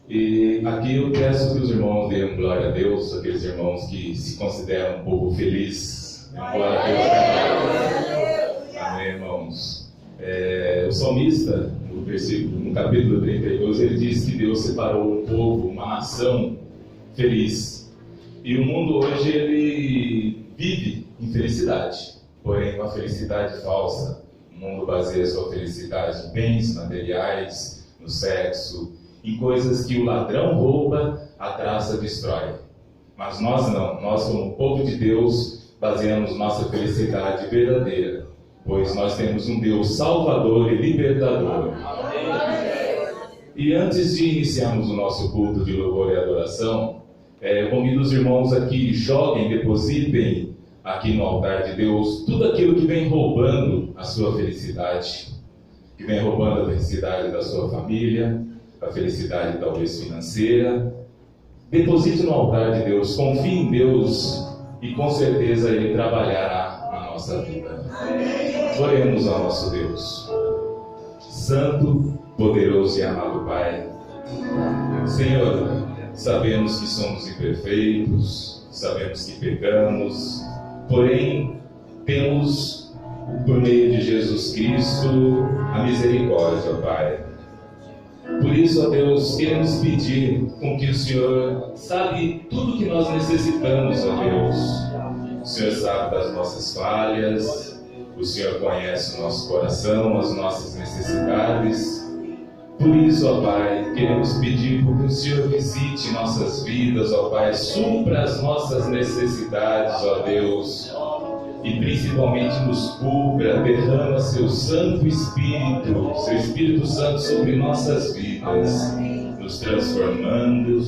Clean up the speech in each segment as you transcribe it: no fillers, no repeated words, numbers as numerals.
E aqui eu peço que os irmãos deem glória a Deus, aqueles irmãos que se consideram um povo feliz. Glória a Deus. Amém, irmãos. O salmista, no capítulo 32, ele diz que Deus separou um povo, uma nação feliz. E o mundo hoje, ele vive em felicidade, porém uma felicidade falsa. O mundo baseia sua felicidade em bens materiais, no sexo, em coisas que o ladrão rouba, a traça destrói. Mas nós não, nós como povo de Deus, baseamos nossa felicidade verdadeira, pois nós temos um Deus salvador e libertador. E antes de iniciarmos o nosso culto de louvor e adoração, convido os irmãos aqui, joguem, depositem aqui no altar de Deus tudo aquilo que vem roubando a sua felicidade, que vem roubando a felicidade da sua família, a felicidade talvez financeira. Deposite no altar de Deus, confie em Deus e com certeza Ele trabalhará na nossa vida. Oremos ao nosso Deus. Santo, poderoso e amado Pai, Senhor, sabemos que somos imperfeitos, sabemos que pecamos, porém temos por meio de Jesus Cristo a misericórdia, ó Pai. Por isso, ó Deus, queremos pedir com que o Senhor sabe tudo que nós necessitamos, ó Deus. O Senhor sabe das nossas falhas, o Senhor conhece o nosso coração, as nossas necessidades. Por isso, ó Pai, queremos pedir para que o Senhor visite nossas vidas, ó Pai, supra as nossas necessidades, ó Deus. E principalmente nos cubra, derrama seu Santo Espírito, seu Espírito Santo sobre nossas vidas, nos transformando,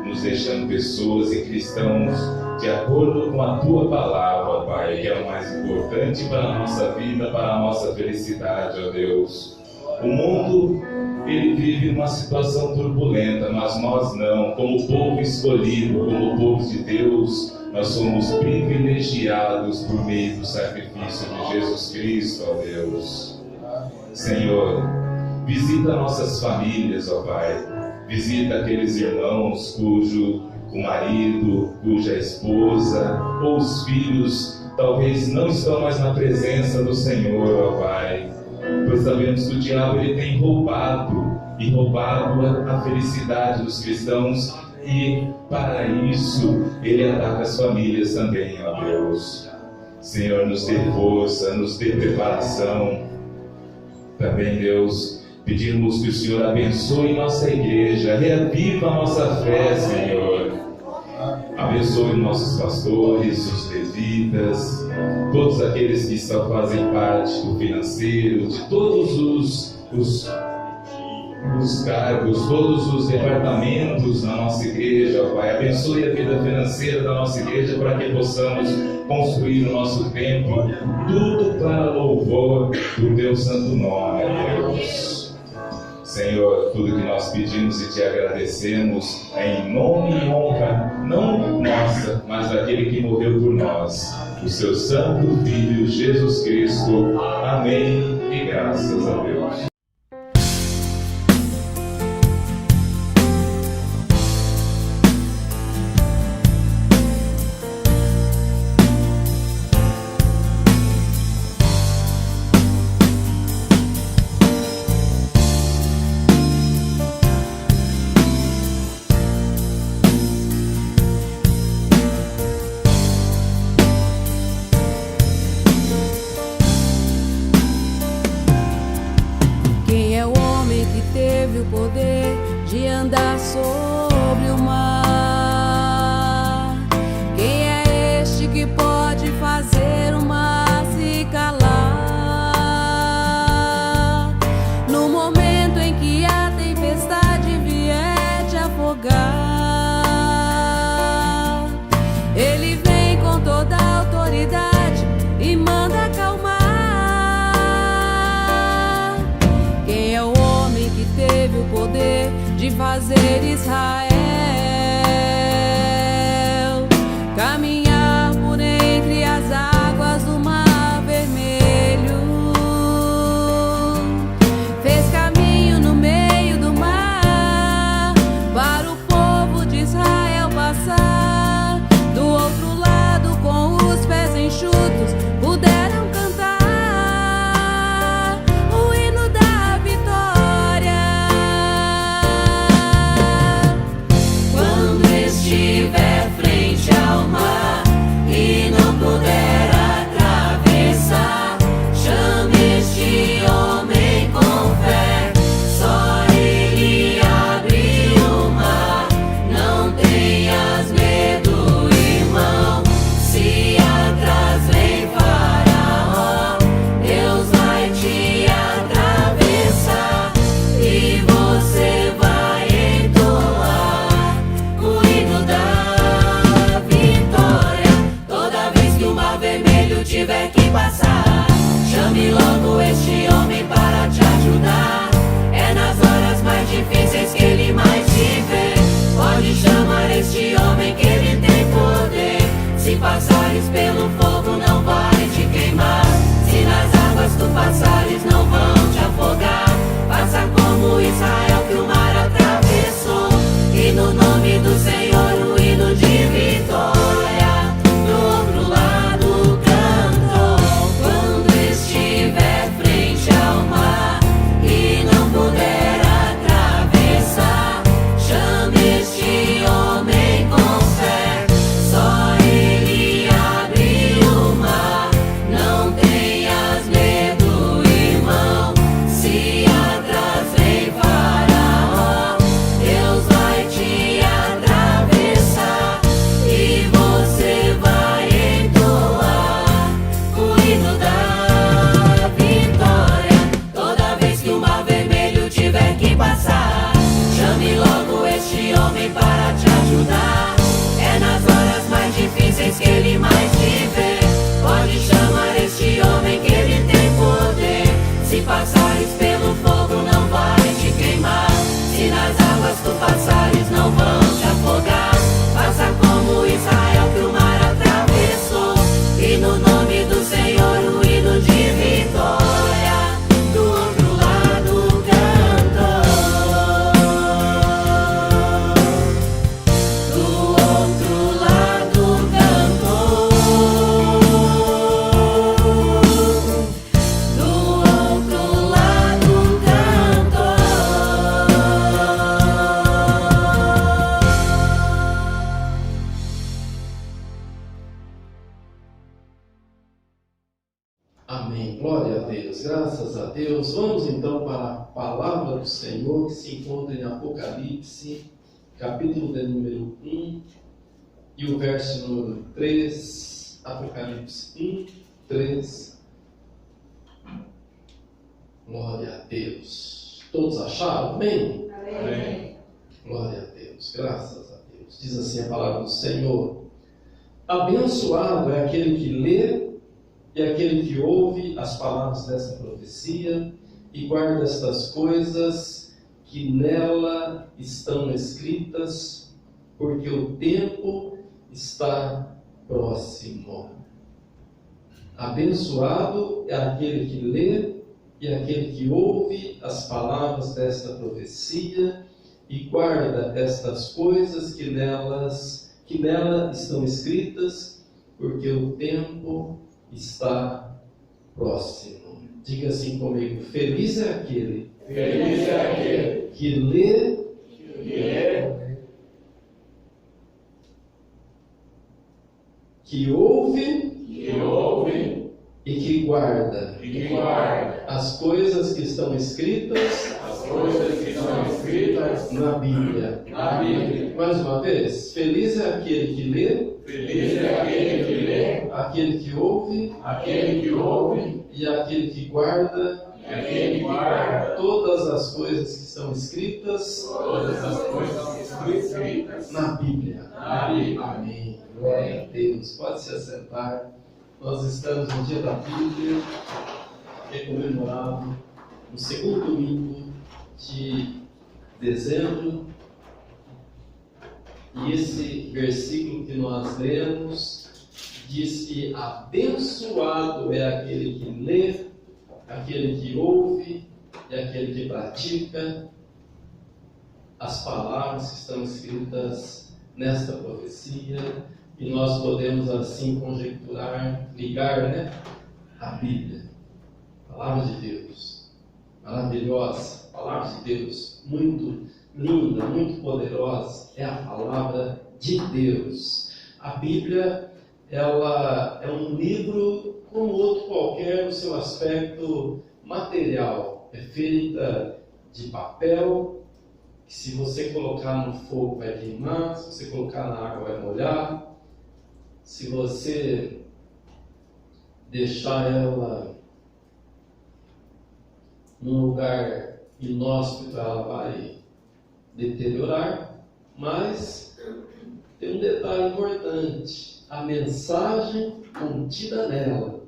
nos deixando pessoas e cristãos de acordo com a Tua Palavra, Pai, que é o mais importante para a nossa vida, para a nossa felicidade, ó Deus. O mundo, ele vive uma situação turbulenta, mas nós não, como povo escolhido, como povo de Deus, nós somos privilegiados por meio do sacrifício de Jesus Cristo, ó Deus. Senhor, visita nossas famílias, ó Pai. Visita aqueles irmãos cujo o marido, cuja esposa ou os filhos talvez não estão mais na presença do Senhor, ó Pai. Pois sabemos que o diabo ele tem roubado a felicidade dos cristãos. E para isso ele ataca as famílias também, ó Deus. Senhor, nos dê força, nos dê preparação. Também, Deus, pedimos que o Senhor abençoe nossa igreja, reaviva a nossa fé, Senhor. Abençoe nossos pastores, os levitas, todos aqueles que fazem parte do financeiro, de todos os cargos, todos os departamentos na nossa igreja, ó Pai. Abençoe a vida financeira da nossa igreja para que possamos construir o nosso templo, tudo para louvor do Teu santo nome, ó Deus. Senhor, tudo que nós pedimos e Te agradecemos é em nome e honra, não nossa, mas daquele que morreu por nós, o Seu Santo Filho, Jesus Cristo. Amém e graças a Deus. Fazer Israel caminhar por entre as águas do Mar Vermelho, fez caminho no meio do mar. Se nas águas tu passares, não vão te afogar. Faça como Israel que o mar atravessou. E no nome do Senhor o hino de vitória do outro lado cantou. Do outro lado cantou. Do outro lado cantou. Amém. Glória a Deus. Graças a Deus. Vamos então para a palavra do Senhor que se encontra em Apocalipse, capítulo de número 1 e o verso número 3. Apocalipse 1, 3. Glória a Deus. Todos acharam? Amém? Amém. Glória a Deus. Graças a Deus. Diz assim a palavra do Senhor: abençoado é aquele que lê e aquele que ouve as palavras desta profecia e guarda estas coisas que nela estão escritas, porque o tempo está próximo. Abençoado é aquele que lê e aquele que ouve as palavras desta profecia e guarda estas coisas que nela estão escritas, porque o tempo está próximo. Diga assim comigo: feliz é aquele que lê que ouve e que guarda as coisas que estão escritas na Bíblia. Mais uma vez: feliz é aquele que lê, aquele que ouve e aquele que guarda todas as coisas que são escritas na Bíblia. Amém. Glória a Deus. Pode se assentar. Nós estamos no dia da Bíblia, que é comemorado no segundo domingo de dezembro. E esse versículo que nós lemos diz que abençoado é aquele que lê, aquele que ouve e aquele que pratica as palavras que estão escritas nesta profecia. E nós podemos assim conjecturar, ligar, a Bíblia, a palavra de Deus, maravilhosa, a palavra de Deus, muito linda, muito poderosa, é a palavra de Deus. A Bíblia, ela é um livro como outro qualquer no seu aspecto material. É feita de papel, que se você colocar no fogo vai queimar, se você colocar na água vai molhar, se você deixar ela num lugar inóspito, ela vai deteriorar. Mas tem um detalhe importante: a mensagem contida nela,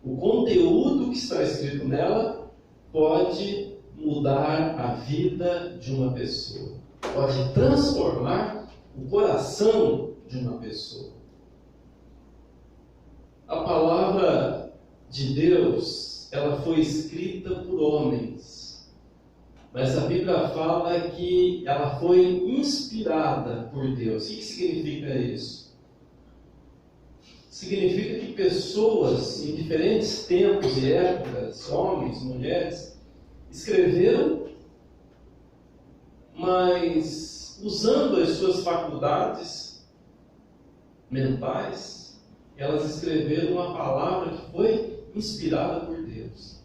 o conteúdo que está escrito nela, pode mudar a vida de uma pessoa, pode transformar o coração de uma pessoa. A palavra de Deus, ela foi escrita por homens, mas a Bíblia fala que ela foi inspirada por Deus. O que significa isso? Significa que pessoas em diferentes tempos e épocas, homens, mulheres, escreveram, mas usando as suas faculdades mentais, elas escreveram uma palavra que foi inspirada por Deus.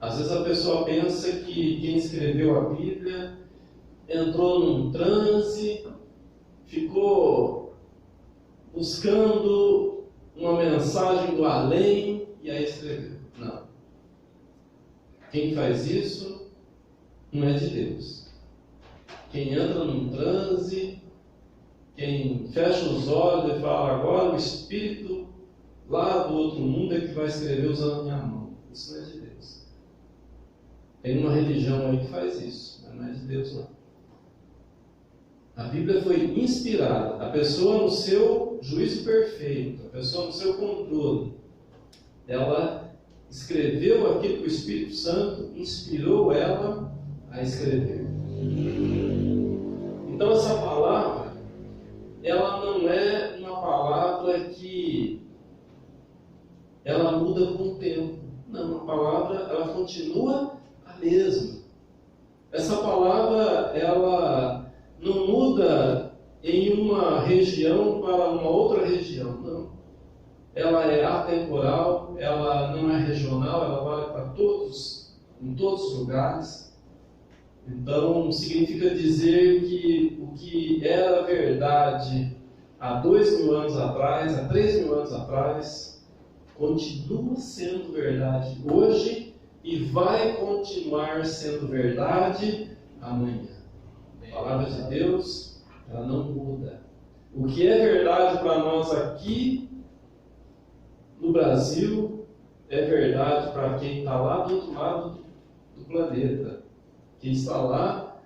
Às vezes a pessoa pensa que quem escreveu a Bíblia entrou num transe, ficou buscando uma mensagem do além e aí escreveu. Não. Quem faz isso não é de Deus. Quem entra num transe, quem fecha os olhos e fala: agora o Espírito lá do outro mundo é que vai escrever usando a minha mão. Isso não é de Deus. Tem uma religião aí que faz isso, não é de Deus, não. A Bíblia foi inspirada. A pessoa no seu juízo perfeito, a pessoa no seu controle, ela escreveu aquilo que o Espírito Santo inspirou ela a escrever. Então essa palavra, ela não é uma palavra que ela muda com o tempo. Não, a palavra, ela continua a mesma. Essa palavra, ela não muda em uma região para uma outra região, não. Ela é atemporal, ela não é regional, ela vale para todos, em todos os lugares. Então, significa dizer que o que era verdade há 2.000 anos atrás, há 3.000 anos atrás, continua sendo verdade hoje e vai continuar sendo verdade amanhã. A palavra de Deus, ela não muda. O que é verdade para nós aqui no Brasil é verdade para quem está lá do outro lado do planeta. Quem está lá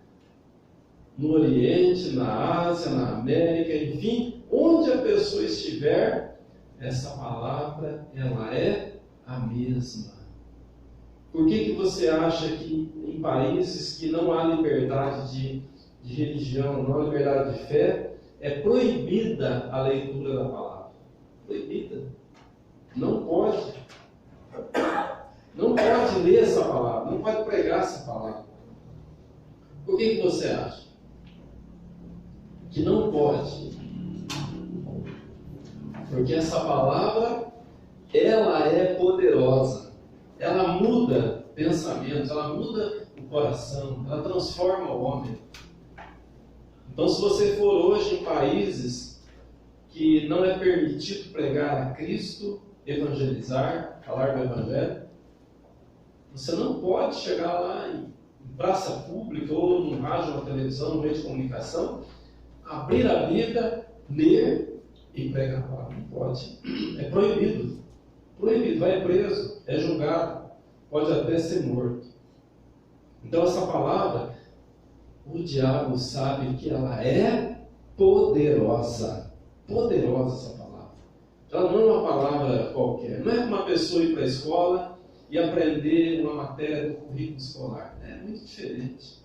no Oriente, na Ásia, na América, enfim, onde a pessoa estiver, essa palavra, ela é a mesma. Por que você acha que em países que não há liberdade de religião, não há liberdade de fé, é proibida a leitura da palavra? Proibida. Não pode. Não pode ler essa palavra, não pode pregar essa palavra. Por que você acha que não pode? Porque essa palavra, ela é poderosa. Ela muda pensamentos, ela muda o coração, ela transforma o homem. Então, se você for hoje em países que não é permitido pregar a Cristo, evangelizar, falar do Evangelho, você não pode chegar lá em praça pública ou no rádio, na televisão, no meio de comunicação, abrir a Bíblia, ler e pregar a palavra. Não pode. É proibido. Proibido. Vai preso, é julgado, pode até ser morto. Então essa palavra, o diabo sabe que ela é poderosa. Poderosa essa palavra. Ela não é uma palavra qualquer. Não é uma pessoa ir para a escola e aprender uma matéria do currículo escolar. É muito diferente.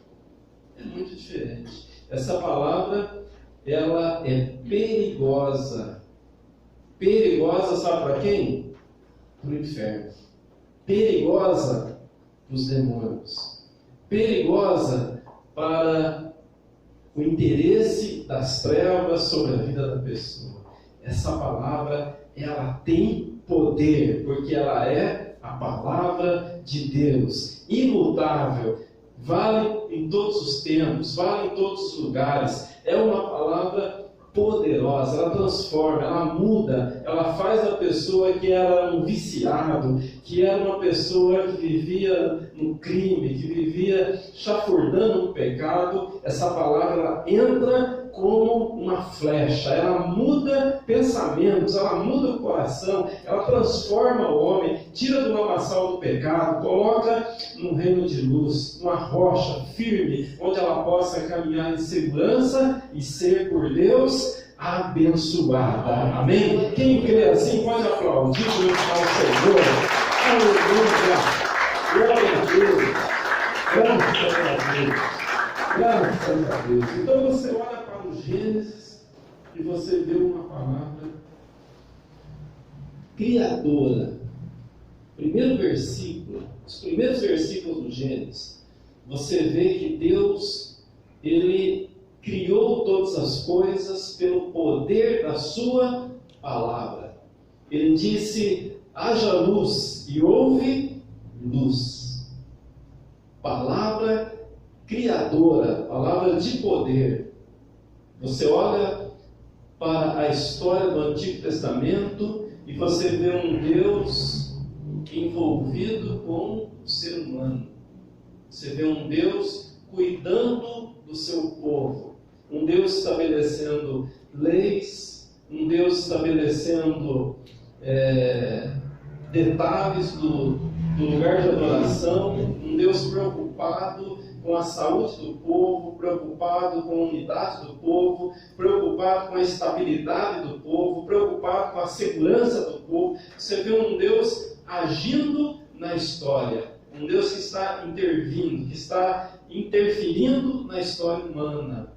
É muito diferente. Essa palavra, ela é perigosa. Perigosa, sabe para quem? Para o inferno. Perigosa para os demônios. Perigosa para o interesse das trevas sobre a vida da pessoa. Essa palavra, ela tem poder, porque ela é a palavra de Deus, imutável, vale em todos os tempos, vale em todos os lugares. É uma palavra poderosa, ela transforma, ela muda, ela faz a pessoa que era um viciado, que era uma pessoa que vivia no crime, que vivia chafurdando no pecado. Essa palavra, ela entra como uma flecha, ela muda pensamentos, ela muda o coração, ela transforma o homem, tira do lamaçal do pecado, coloca num reino de luz, numa rocha firme, onde ela possa caminhar em segurança e ser por Deus abençoada. Amém? Quem crê assim pode aplaudir ao Senhor. Aleluia! Glória a Deus! Graças a Deus! Graças a Deus! Então você olha para o Gênesis e você vê uma palavra criadora. Primeiro versículo, os primeiros versículos do Gênesis, você vê que Deus, Ele criou todas as coisas pelo poder da sua palavra. Ele disse: haja luz, e houve luz. Palavra criadora, palavra de poder. Você olha para a história do Antigo Testamento e você vê um Deus envolvido com o ser humano. Você vê um Deus cuidando do seu povo. Um Deus estabelecendo leis, um Deus estabelecendo detalhes do lugar de adoração, um Deus preocupado com a saúde do povo, preocupado com a unidade do povo, preocupado com a estabilidade do povo, preocupado com a segurança do povo. Você vê um Deus agindo na história, um Deus que está intervindo, que está interferindo na história humana.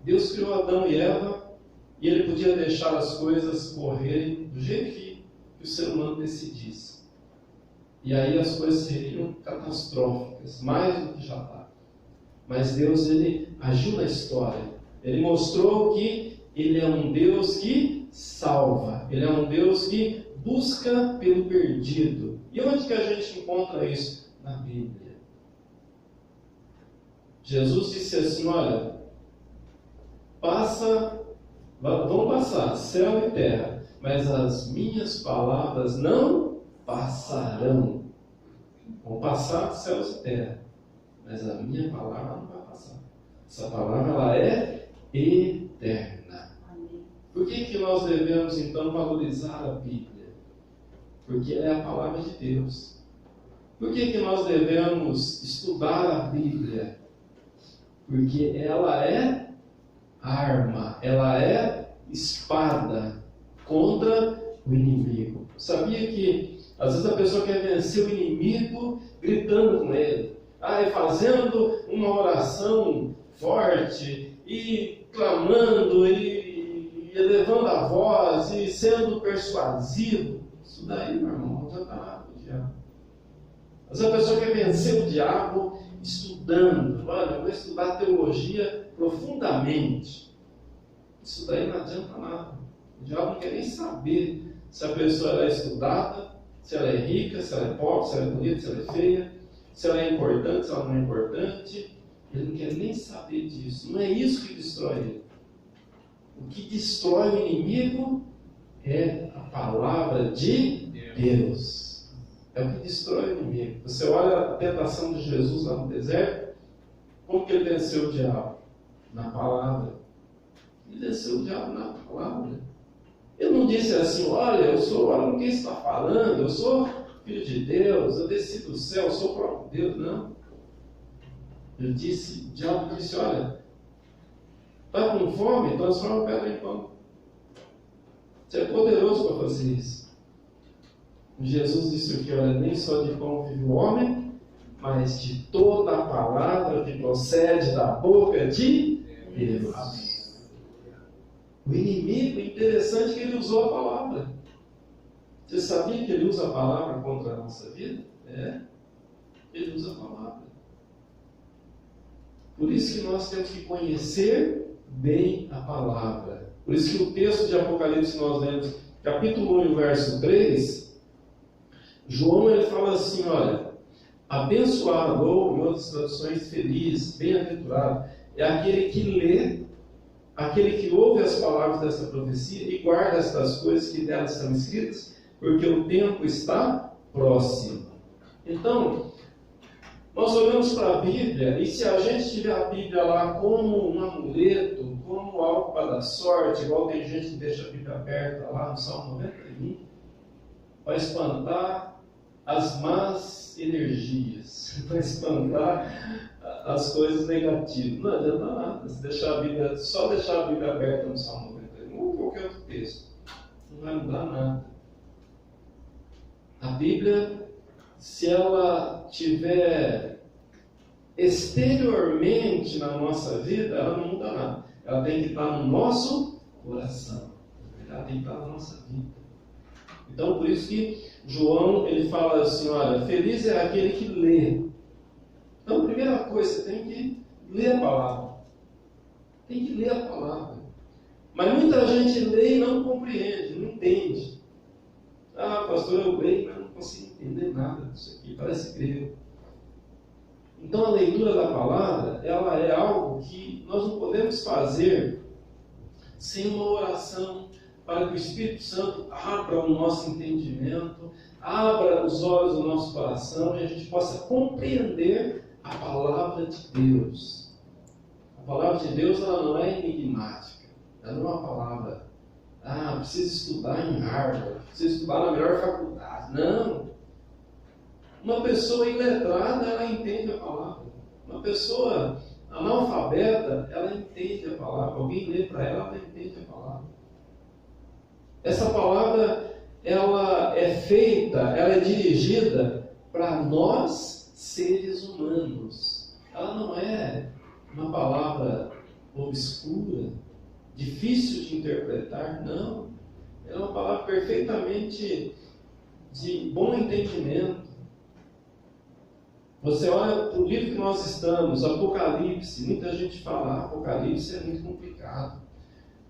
Deus criou Adão e Eva e Ele podia deixar as coisas correrem do jeito que o ser humano decidisse. E aí as coisas seriam catastróficas, mais do que já está. Mas Deus, Ele agiu na história. Ele mostrou que Ele é um Deus que salva. Ele é um Deus que busca pelo perdido. E onde que a gente encontra isso? Na Bíblia. Jesus disse assim, olha, vão passar céu e terra, mas as minhas palavras não passarão. Vão passar céus e terra, mas a minha palavra não vai passar. Essa palavra, ela é eterna. Por que nós devemos então valorizar a Bíblia? Porque ela é a palavra de Deus. Por que nós devemos estudar a Bíblia? Porque ela é arma, ela é espada contra o inimigo. Sabia que às vezes a pessoa quer vencer o inimigo gritando com ele, fazendo uma oração forte e clamando e elevando a voz e sendo persuasivo. Isso daí, meu irmão, não adianta nada do diabo. Às vezes a pessoa quer vencer o diabo estudando. Olha, eu vou estudar teologia profundamente. Isso daí não adianta nada. O diabo não quer nem saber se a pessoa é estudada, se ela é rica, se ela é pobre, se ela é bonita, se ela é feia, se ela é importante, se ela não é importante. Ele não quer nem saber disso. Não é isso que destrói ele. O que destrói o inimigo é a palavra de Deus. É o que destrói o inimigo. Você olha a tentação de Jesus lá no deserto, como que ele venceu o diabo? Na palavra. Ele venceu o diabo na palavra. Ele não disse assim, olha com quem está falando, eu sou filho de Deus, eu desci do céu, eu sou o próprio Deus. Não. Ele disse, o diabo disse, olha, está com fome, transforma a pedra em pão. Você é poderoso para fazer isso. Jesus disse o que? Olha, nem só de pão vive o homem, mas de toda a palavra que procede da boca de Deus. O inimigo, interessante que ele usou a palavra. Você sabia que ele usa a palavra contra a nossa vida? Ele usa a palavra. Por isso que nós temos que conhecer bem a palavra. Por isso que o texto de Apocalipse que nós lemos, capítulo 1, verso 3, João ele fala assim, olha, abençoado, ou em outras traduções, feliz, bem-aventurado, é aquele que lê, aquele que ouve as palavras dessa profecia e guarda estas coisas que nelas estão escritas, porque o tempo está próximo. Então, nós olhamos para a Bíblia, e se a gente tiver a Bíblia lá como um amuleto, como algo para dar sorte, igual tem gente que deixa a Bíblia aberta lá no Salmo 91, vai espantar as más energias, vai espantar as coisas negativas. Não adianta nada se só deixar a Bíblia aberta no Salmo 91 ou qualquer outro texto. Não vai mudar nada. A Bíblia, se ela tiver exteriormente na nossa vida, ela não muda nada. Ela tem que estar no nosso coração. Ela tem que estar na nossa vida. Então, por isso que João, ele fala assim, olha, feliz é aquele que lê. Então, a primeira coisa, você tem que ler a palavra. Tem que ler a palavra. Mas muita gente lê e não compreende, não entende. Pastor, eu leio, mas não consigo entender nada disso aqui, parece grego. Então, a leitura da palavra, ela é algo que nós não podemos fazer sem uma oração, para que o Espírito Santo abra o nosso entendimento, abra os olhos do nosso coração e a gente possa compreender a palavra de Deus. A palavra de Deus, ela não é enigmática. Ela não é uma palavra, precisa estudar em Harvard, precisa estudar na melhor faculdade. Não. Uma pessoa iletrada, ela entende a palavra. Uma pessoa analfabeta, ela entende a palavra. Alguém lê para ela, ela entende a palavra. Essa palavra, ela é feita, ela é dirigida para nós, seres humanos. Ela não é uma palavra obscura, difícil de interpretar, não. Ela é uma palavra perfeitamente de bom entendimento. Você olha para o livro que nós estamos, Apocalipse, muita gente fala, Apocalipse é muito complicado.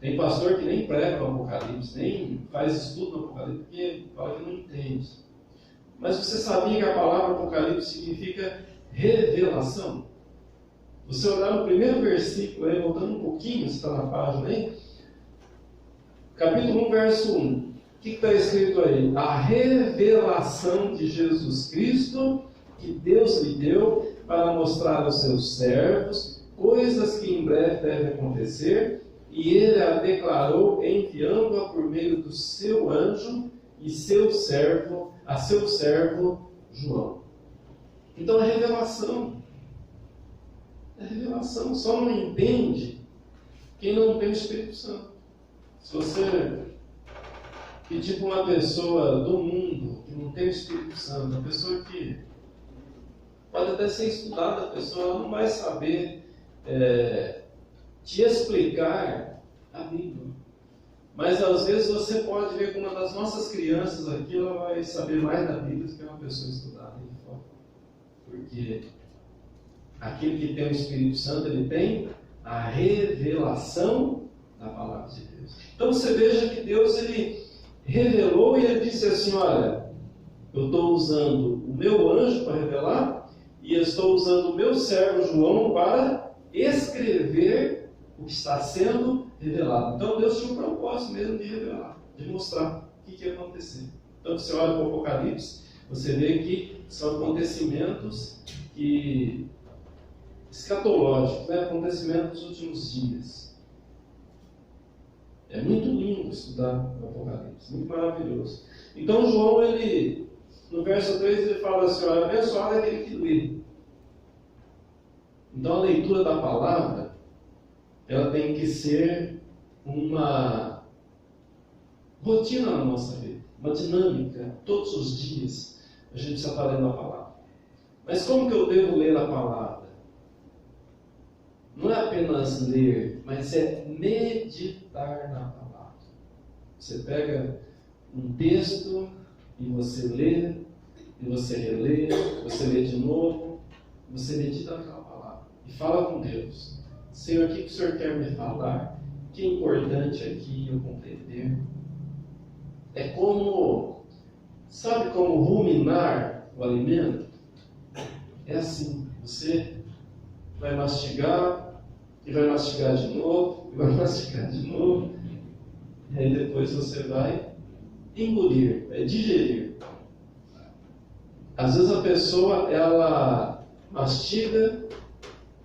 Tem pastor que nem prega o Apocalipse, nem faz estudo no Apocalipse, porque fala que não entende. Mas você sabia que a palavra Apocalipse significa revelação? Você olhar no primeiro versículo, aí, voltando um pouquinho, se está na página aí, capítulo 1, verso 1. O que está escrito aí? A revelação de Jesus Cristo que Deus lhe deu para mostrar aos seus servos coisas que em breve devem acontecer, e ele a declarou enviando-a por meio do seu anjo e a seu servo João. Então é revelação. É revelação. Só não entende quem não tem o Espírito Santo. Se você pedir para uma pessoa do mundo que não tem o Espírito Santo, uma pessoa que pode até ser estudada, a pessoa ela não vai saber te explicar a Bíblia. Mas às vezes você pode ver que uma das nossas crianças aqui, ela vai saber mais da Bíblia do que uma pessoa estudada aí fora. Porque aquele que tem o Espírito Santo, ele tem a revelação da palavra de Deus. Então você veja que Deus, ele revelou e ele disse assim, olha, eu estou usando o meu anjo para revelar e eu estou usando o meu servo João para escrever o que está sendo revelado. Então Deus tinha um propósito mesmo de revelar, de mostrar o que ia acontecer. Então você olha para o Apocalipse, você vê que são acontecimentos escatológicos, né? Acontecimentos dos últimos dias. É muito lindo estudar o Apocalipse, muito maravilhoso. Então João, ele, no verso 3, ele fala assim, olha, abençoado é aquele que lê. Então a leitura da palavra, ela tem que ser uma rotina na nossa vida, uma dinâmica. Todos os dias a gente precisa estar lendo a palavra. Mas como que eu devo ler a palavra? Não é apenas ler, mas é meditar na palavra. Você pega um texto e você lê, e você relê, você lê de novo, você medita naquela palavra e fala com Deus. Senhor, o que o Senhor quer me falar? O que é importante aqui eu compreender? É como, sabe como ruminar o alimento? É assim, você vai mastigar, e vai mastigar de novo, e vai mastigar de novo, e aí depois você vai engolir, vai digerir. Às vezes a pessoa, ela mastiga,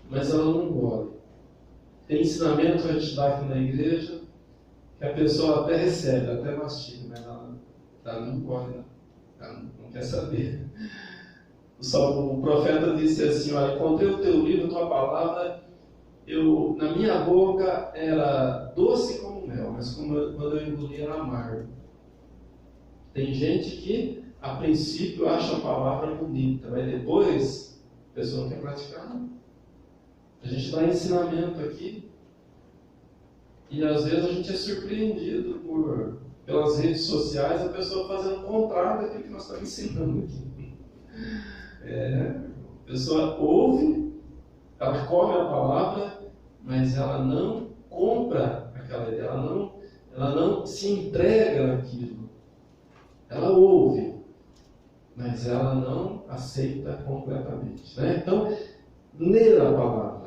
mas ela não engole. Tem ensinamento que a gente dá aqui na igreja, que a pessoa até recebe, até mastiga, mas ela não engole, ela não quer saber. O profeta disse assim, olha, encontrei o teu livro, a tua palavra, na minha boca era doce como mel, mas quando eu engoli era amargo. Tem gente que, a princípio, acha a palavra bonita, mas depois a pessoa não quer praticar, não. A gente dá ensinamento aqui e às vezes a gente é surpreendido pelas redes sociais, a pessoa fazendo o contrário daquilo que nós estamos ensinando aqui. A pessoa ouve, ela come a palavra, mas ela não compra aquela ideia, ela não se entrega naquilo. Ela ouve, mas ela não aceita completamente. Né? Então, ler a palavra.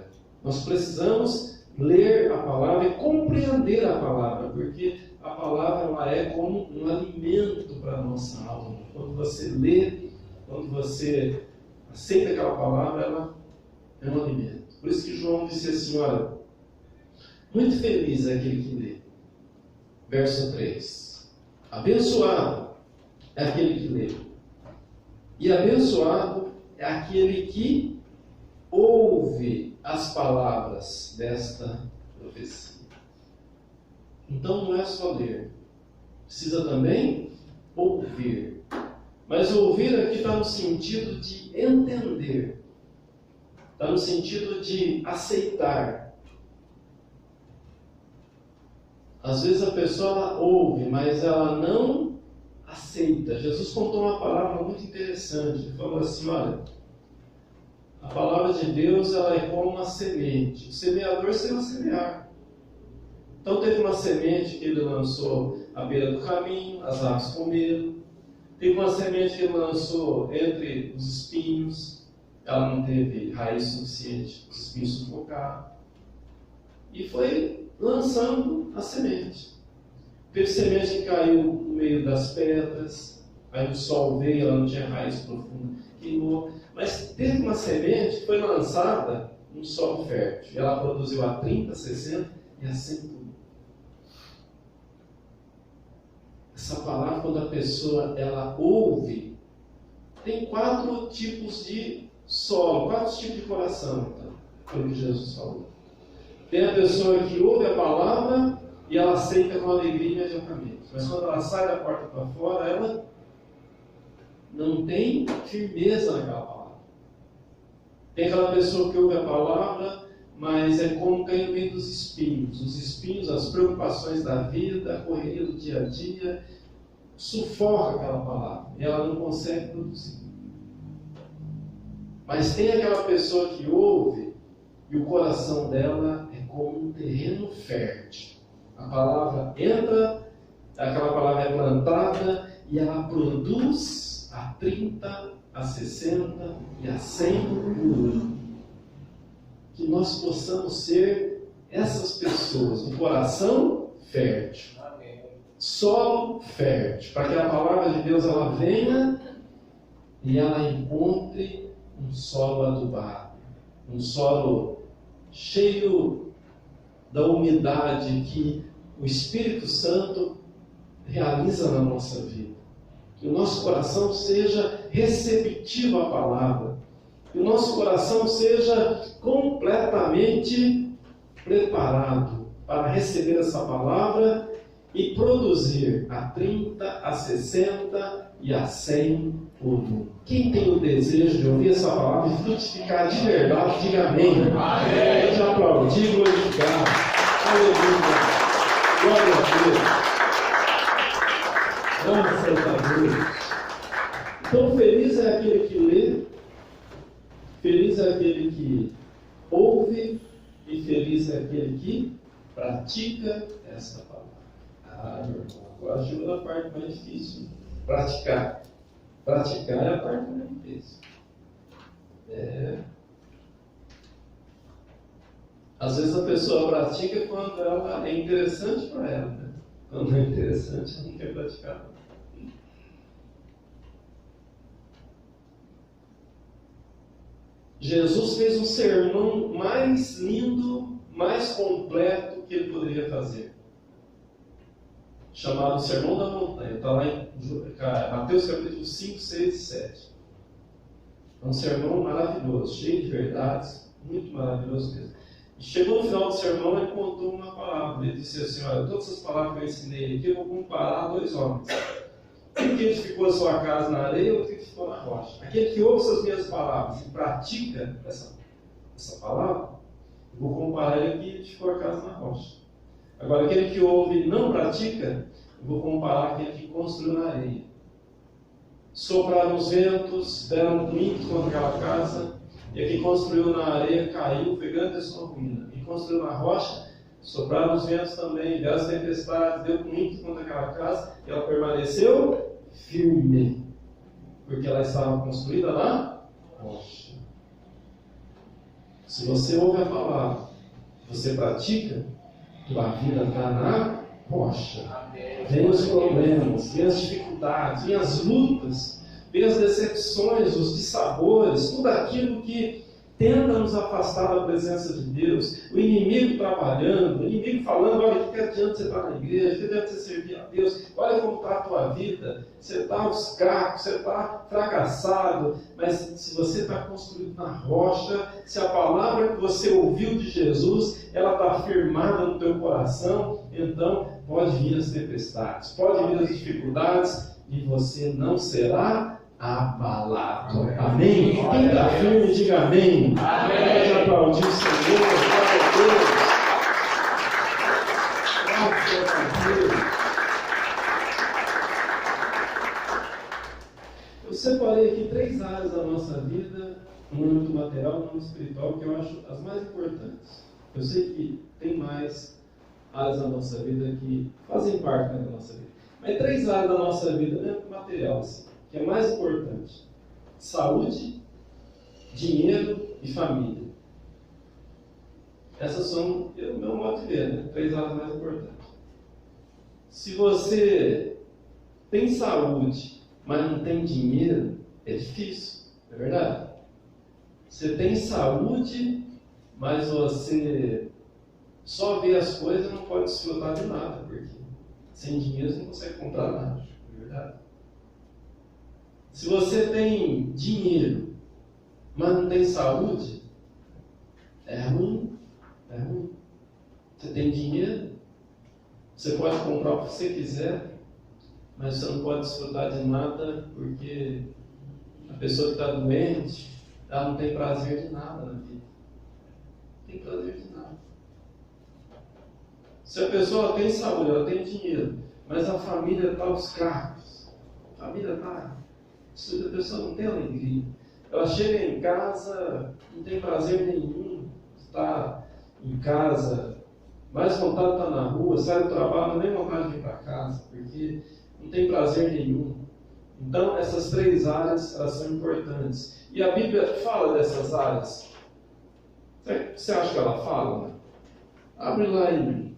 Nós precisamos ler a palavra e compreender a palavra, porque a palavra ela é como um alimento para a nossa alma. Quando você lê, quando você aceita aquela palavra, ela é um alimento. Por isso que João disse assim, olha, muito feliz é aquele que lê. Verso 3. Abençoado é aquele que lê. E abençoado é aquele que ouve as palavras desta profecia. Então não é só ler, precisa também ouvir. Mas ouvir aqui está no sentido de entender, está no sentido de aceitar. Às vezes a pessoa ela ouve, mas ela não aceita. Jesus contou uma palavra muito interessante. Ele falou assim: olha, a palavra de Deus ela é como uma semente. O semeador saiu semear. Então teve uma semente que ele lançou à beira do caminho, as aves comeram. Teve uma semente que ele lançou entre os espinhos, ela não teve raiz suficiente, os espinhos sufocaram. E foi lançando a semente. Teve semente que caiu no meio das pedras, aí o sol veio, ela não tinha raiz profunda, queimou. Mas teve uma semente que foi lançada num solo fértil. E ela produziu a 30, 60 e a 100 por um. Essa palavra, quando a pessoa ela ouve, tem 4 tipos de solo, 4 tipos de coração. Então, foi o que Jesus falou. Tem a pessoa que ouve a palavra e ela aceita com alegria imediatamente. Mas quando ela sai da porta para fora, ela não tem firmeza naquela palavra. Tem aquela pessoa que ouve a palavra, mas é como cair no meio dos espinhos. Os espinhos, as preocupações da vida, a correria do dia a dia, sufoca aquela palavra e ela não consegue produzir. Mas tem aquela pessoa que ouve e o coração dela é como um terreno fértil. A palavra entra, aquela palavra é plantada e ela produz a 30, a 60 e a 100 por um. Que nós possamos ser essas pessoas, um coração fértil, solo fértil, para que a palavra de Deus ela venha e ela encontre um solo adubado, um solo cheio da umidade que o Espírito Santo realiza na nossa vida. Que o nosso coração seja receptivo à palavra. Que o nosso coração seja completamente preparado para receber essa palavra e produzir a 30, a 60 e a 100 por um. Quem tem o desejo de ouvir essa palavra e frutificar de verdade, diga amém. Amém. Pode aplaudir e glorificar. Aleluia. Glória a Deus. Graças a Deus. Então, feliz é aquele que lê, feliz é aquele que ouve e feliz é aquele que pratica essa palavra. Ah, meu irmão, agora chegou na parte mais difícil. Praticar. Praticar é a parte mais difícil. Às vezes a pessoa pratica quando ela é interessante para ela, né? Quando é interessante, ela não quer praticar. Jesus fez um sermão mais lindo, mais completo que ele poderia fazer, chamado Sermão da Montanha. Está lá em Mateus capítulo 5, 6 e 7. É um sermão maravilhoso, cheio de verdades, muito maravilhoso mesmo. E chegou no final do sermão, ele contou uma palavra. Ele disse assim: olha, todas essas palavras que eu ensinei aqui, eu vou comparar a 2 homens. Um que edificou a sua casa na areia e outro que edificou na rocha. Aquele que ouve essas minhas palavras e pratica essa palavra, eu vou comparar ele que edificou a casa na rocha. Agora, aquele que ouve e não pratica, eu vou comparar aquele que construiu na areia. Sopraram os ventos, deram um ímpeto contra aquela casa, e a que construiu na areia caiu, foi grande a sua ruína. E construiu na rocha, sopraram os ventos também, deram as tempestades, deu um ímpeto contra aquela casa, e ela permaneceu firme, porque ela estava construída na rocha. Se você ouve a palavra, você pratica, tua vida está na rocha. Vem os problemas, vem as dificuldades, vem as lutas, vem as decepções, os dissabores, tudo aquilo que tenta nos afastar da presença de Deus, o inimigo trabalhando, o inimigo falando, olha, o que adianta você estar na igreja, o que adianta você servir a Deus, olha como está a tua vida, você está aos cacos, você está fracassado, mas se você está construído na rocha, se a palavra que você ouviu de Jesus, ela está firmada no teu coração, então pode vir as tempestades, pode vir as dificuldades, e você não será abalado. Amém? Quem está firme, diga amém. Pode aplaudir o Senhor. Glória a Deus. Eu separei aqui 3 áreas da nossa vida, no âmbito material e no âmbito espiritual, que eu acho as mais importantes. Eu sei que tem mais áreas da nossa vida que fazem parte da nossa vida. Mas 3 áreas da nossa vida, né, material, assim, que é mais importante: saúde, dinheiro e família. Essas são, o meu modo de ver, né? 3 áreas mais importantes. Se você tem saúde, mas não tem dinheiro, é difícil, não é verdade? Você tem saúde, mas você só vê as coisas e não pode desfrutar de nada, porque sem dinheiro você não consegue comprar nada, não é verdade? Se você tem dinheiro, mas não tem saúde, é ruim. É ruim. Você tem dinheiro, você pode comprar o que você quiser, mas você não pode desfrutar de nada, porque a pessoa que está doente, ela não tem prazer de nada na vida. Não tem prazer de nada. Se a pessoa tem saúde, ela tem dinheiro, mas a família está aos cacos, a família está... A pessoa não tem alegria. Ela chega em casa, não tem prazer nenhum, está em casa, mais vontade de estar na rua, sai do trabalho, nem vontade de vir para casa, porque não tem prazer nenhum. Então, essas 3 áreas, elas são importantes. E a Bíblia fala dessas áreas. Você acha que ela fala? Né? Abre lá em...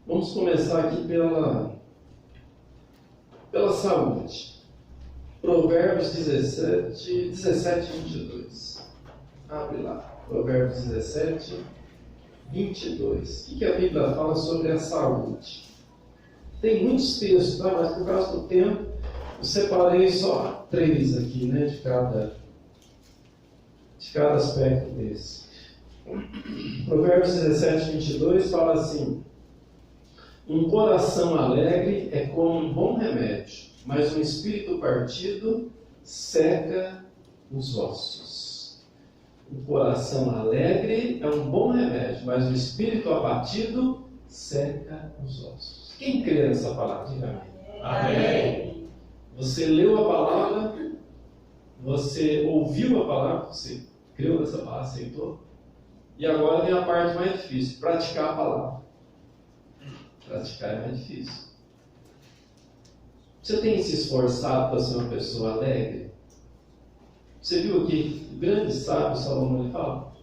Vamos começar aqui pela saúde. Provérbios 17, 22. Abre lá. Provérbios 17, 22. O que a Bíblia fala sobre a saúde? Tem muitos textos, tá? Mas por causa do tempo, eu separei só 3 aqui, né? De cada aspecto desse. Provérbios 17, 22 fala assim: um coração alegre é como um bom remédio, mas um espírito partido seca os ossos. O coração alegre é um bom remédio, mas o espírito abatido seca os ossos. Quem crê nessa palavra? Diga amém. Amém. Você leu a palavra, você ouviu a palavra, você creu nessa palavra, aceitou? E agora vem a parte mais difícil: praticar a palavra. Praticar é mais difícil. Você tem se esforçado para ser uma pessoa alegre? Você viu aqui, o grande sábio Salomão, ele fala: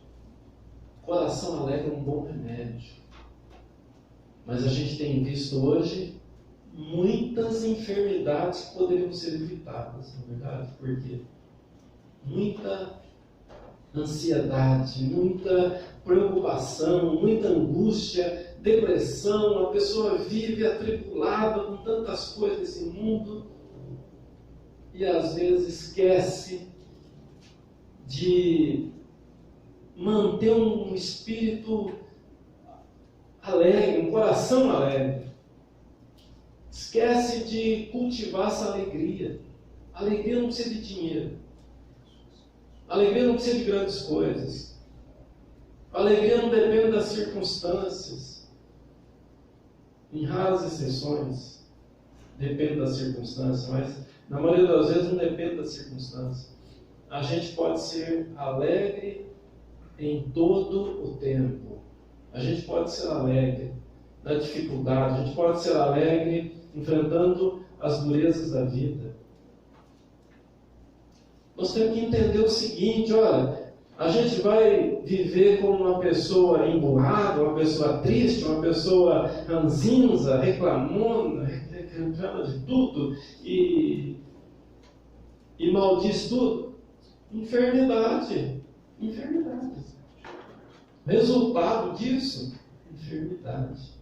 coração alegre é um bom remédio. Mas a gente tem visto hoje muitas enfermidades que poderiam ser evitadas, na verdade, porque muita ansiedade, muita preocupação, muita angústia, depressão, a pessoa vive atribulada com tantas coisas nesse mundo e às vezes esquece de manter um espírito alegre, um coração alegre. Esquece de cultivar essa alegria. A alegria não precisa de dinheiro. A alegria não precisa de grandes coisas. A alegria não depende das circunstâncias. Em raras exceções, depende das circunstâncias, mas na maioria das vezes não depende das circunstâncias. A gente pode ser alegre em todo o tempo. A gente pode ser alegre na dificuldade, a gente pode ser alegre enfrentando as durezas da vida. Nós temos que entender o seguinte: olha, a gente vai viver como uma pessoa emburrada, uma pessoa triste, uma pessoa ranzinza, reclamona, reclama de tudo e maldiz tudo. Enfermidade. Enfermidade. Resultado disso? Enfermidade.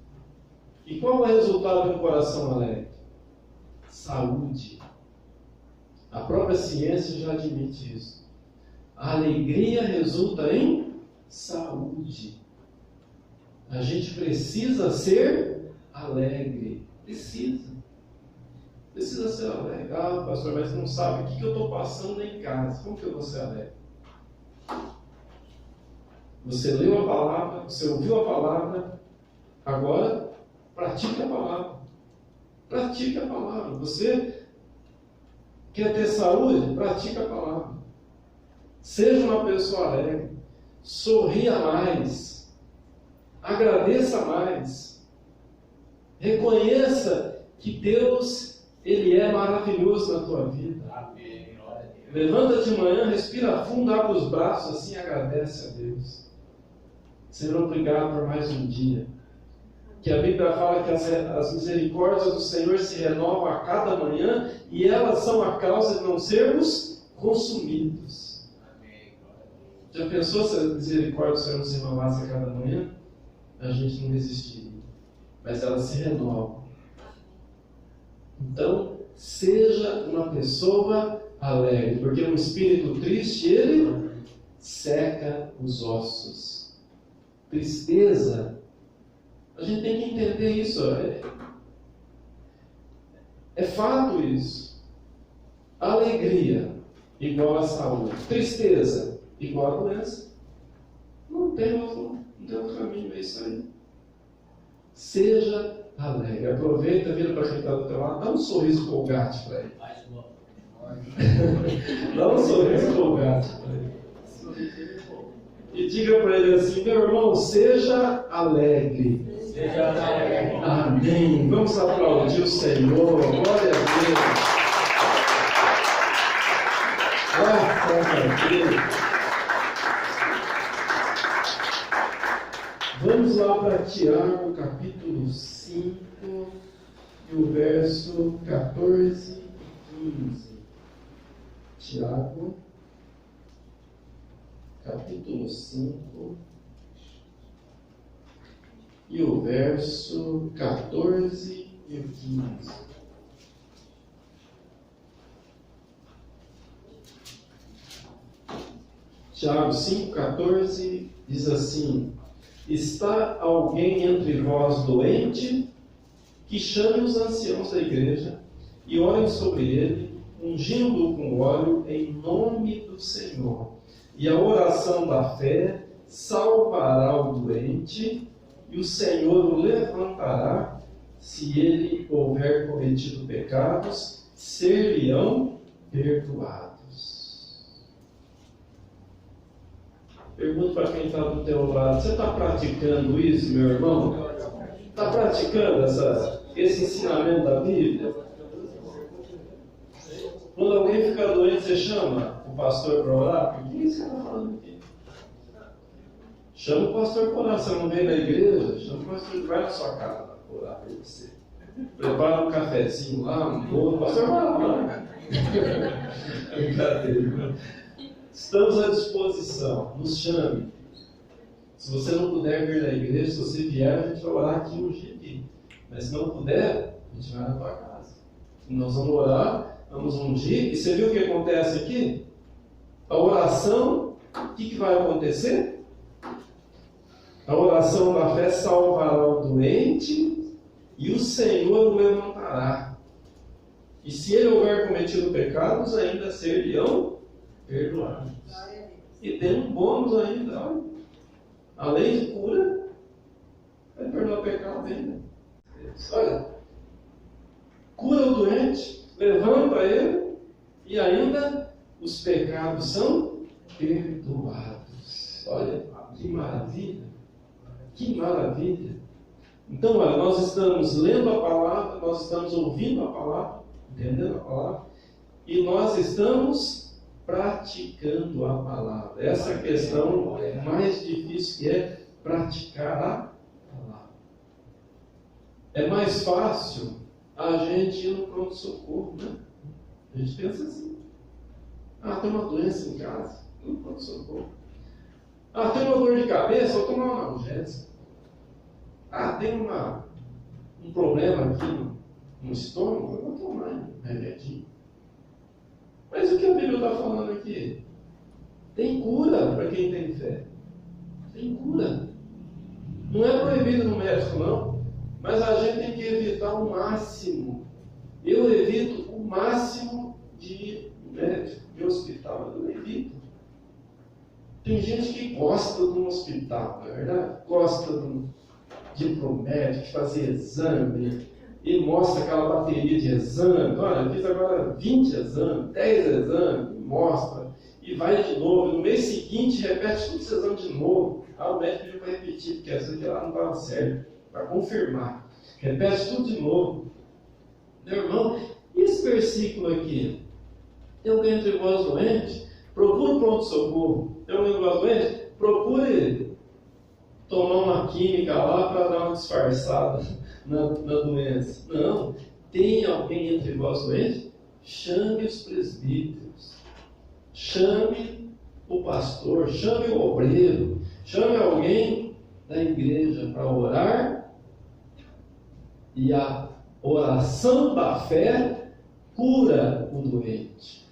E qual é o resultado de um coração alegre? Saúde. A própria ciência já admite isso. A alegria resulta em saúde. A gente precisa ser alegre. Precisa ser alegre. Ah, pastor, mas não sabe o que eu estou passando em casa. Como que eu vou ser alegre? Você leu a palavra, você ouviu a palavra, agora pratique a palavra. Pratique a palavra. Você quer ter saúde? Pratique a palavra. Seja uma pessoa alegre. Sorria mais. Agradeça mais. Reconheça que Deus, Ele é maravilhoso na tua vida. Levanta de manhã, respira fundo, abre os braços assim e agradece a Deus. Senhor, obrigado por mais um dia. Que a Bíblia fala que as misericórdias do Senhor se renovam a cada manhã e elas são a causa de não sermos consumidos. Já pensou se a misericórdia do Senhor não se renovasse a cada manhã? A gente não resistiria. Mas elas se renovam. Então, seja uma pessoa alegre, porque um espírito triste, ele seca os ossos. Tristeza, a gente tem que entender isso. É fato isso. Alegria igual a saúde. Tristeza igual a doença. Não tem outro caminho, é isso aí. Seja alegre. Aproveita, vira para quem está do teu lado, dá um sorriso colgate para ele. Dá um sorriso colgate para ele. E diga para ele assim: meu irmão, seja alegre. Seja alegre. Amém. Vamos aplaudir o Senhor. Glória a Deus. Glória a Deus. Vamos lá para Tiago, capítulo 5, e o verso 14 e 15. Tiago, capítulo 5, e o verso 14 e o 15. Tiago 5, 14 diz assim: está alguém entre vós doente? Que chame os anciãos da igreja e orem sobre ele, ungindo-o com óleo em nome do Senhor. E a oração da fé salvará o doente, e o Senhor o levantará. Se ele houver cometido pecados, ser-lhe-ão perdoados. Pergunto para quem está do teu lado: você está praticando isso, meu irmão? Está praticando esse ensinamento da Bíblia? Quando alguém fica doente, você chama o pastor para orar? Por que você está falando aqui? Chama o pastor para orar. Você não vem na igreja? Chama o pastor, vai na sua casa para orar por você. Prepara um cafezinho lá, um bolo. O pastor vai lá. Brincadeira. Estamos à disposição. Nos chame. Se você não puder vir na igreja, se você vier, a gente vai orar aqui um dia aqui. Mas se não puder, a gente vai na tua casa. E nós vamos orar, vamos ungir. E você viu o que acontece aqui? A oração, o que vai acontecer? A oração da fé salvará o doente e o Senhor o levantará. E se ele houver cometido pecados, ainda ser-lhe-ão perdoados. E tem um bônus ainda, olha. Além de cura, vai perdoar o pecado ainda. Olha, cura o doente, levanta ele e ainda os pecados são perdoados. Olha, que maravilha! Que maravilha! Então, olha, nós estamos lendo a palavra, nós estamos ouvindo a palavra, entendendo a palavra, e nós estamos praticando a palavra. Essa é a questão mais difícil, que é praticar a palavra. É mais fácil a gente ir no pronto-socorro, né? A gente pensa assim. Ah, tem uma doença em casa. Não pode socorro. Ah, tem uma dor de cabeça, vou tomar uma analgésica. Ah, tem um problema aqui no estômago, eu vou tomar um remedinho. Mas o que a Bíblia está falando aqui? Tem cura para quem tem fé. Tem cura. Não é proibido no médico, não. Mas a gente tem que evitar o máximo. Eu evito o máximo de ir no médico, de hospital. Eu evito. Tem gente que gosta de um hospital, não é verdade? Gosta de ir para o médico, fazer exame, e mostra aquela bateria de exames. Olha, eu fiz agora 20 exames, 10 exames, e mostra. E vai de novo. No mês seguinte, repete todos os exames de novo. Ah, o médico pediu para repetir, porque essa aqui lá não estava certo. Para confirmar. Repete tudo de novo. Meu irmão, e esse versículo aqui? Tem alguém entre vós doente? Procure o pronto-socorro. Tem alguém entre vós doente? Procure tomar uma química lá para dar uma disfarçada na doença. Não. Tem alguém entre vós doente? Chame os presbíteros. Chame o pastor. Chame o obreiro. Chame alguém da igreja para orar. E a oração da fé cura o doente.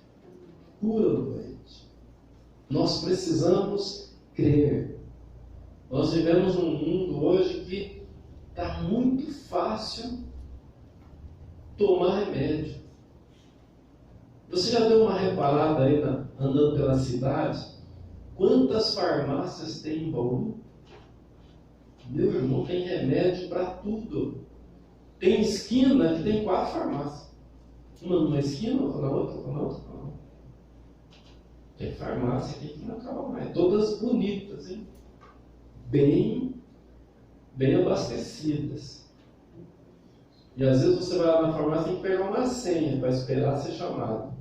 Cura o doente. Nós precisamos crer. Nós vivemos num mundo hoje que está muito fácil tomar remédio. Você já deu uma reparada aí andando pela cidade? Quantas farmácias tem em Bauru? Meu irmão, tem remédio para tudo. Tem esquina que tem 4 farmácias. Uma numa esquina, outra na outra, outra na outra. Não. Tem farmácia aqui que não acaba mais. Todas bonitas, hein? Bem abastecidas. E às vezes você vai lá na farmácia e tem que pegar uma senha para esperar ser chamado.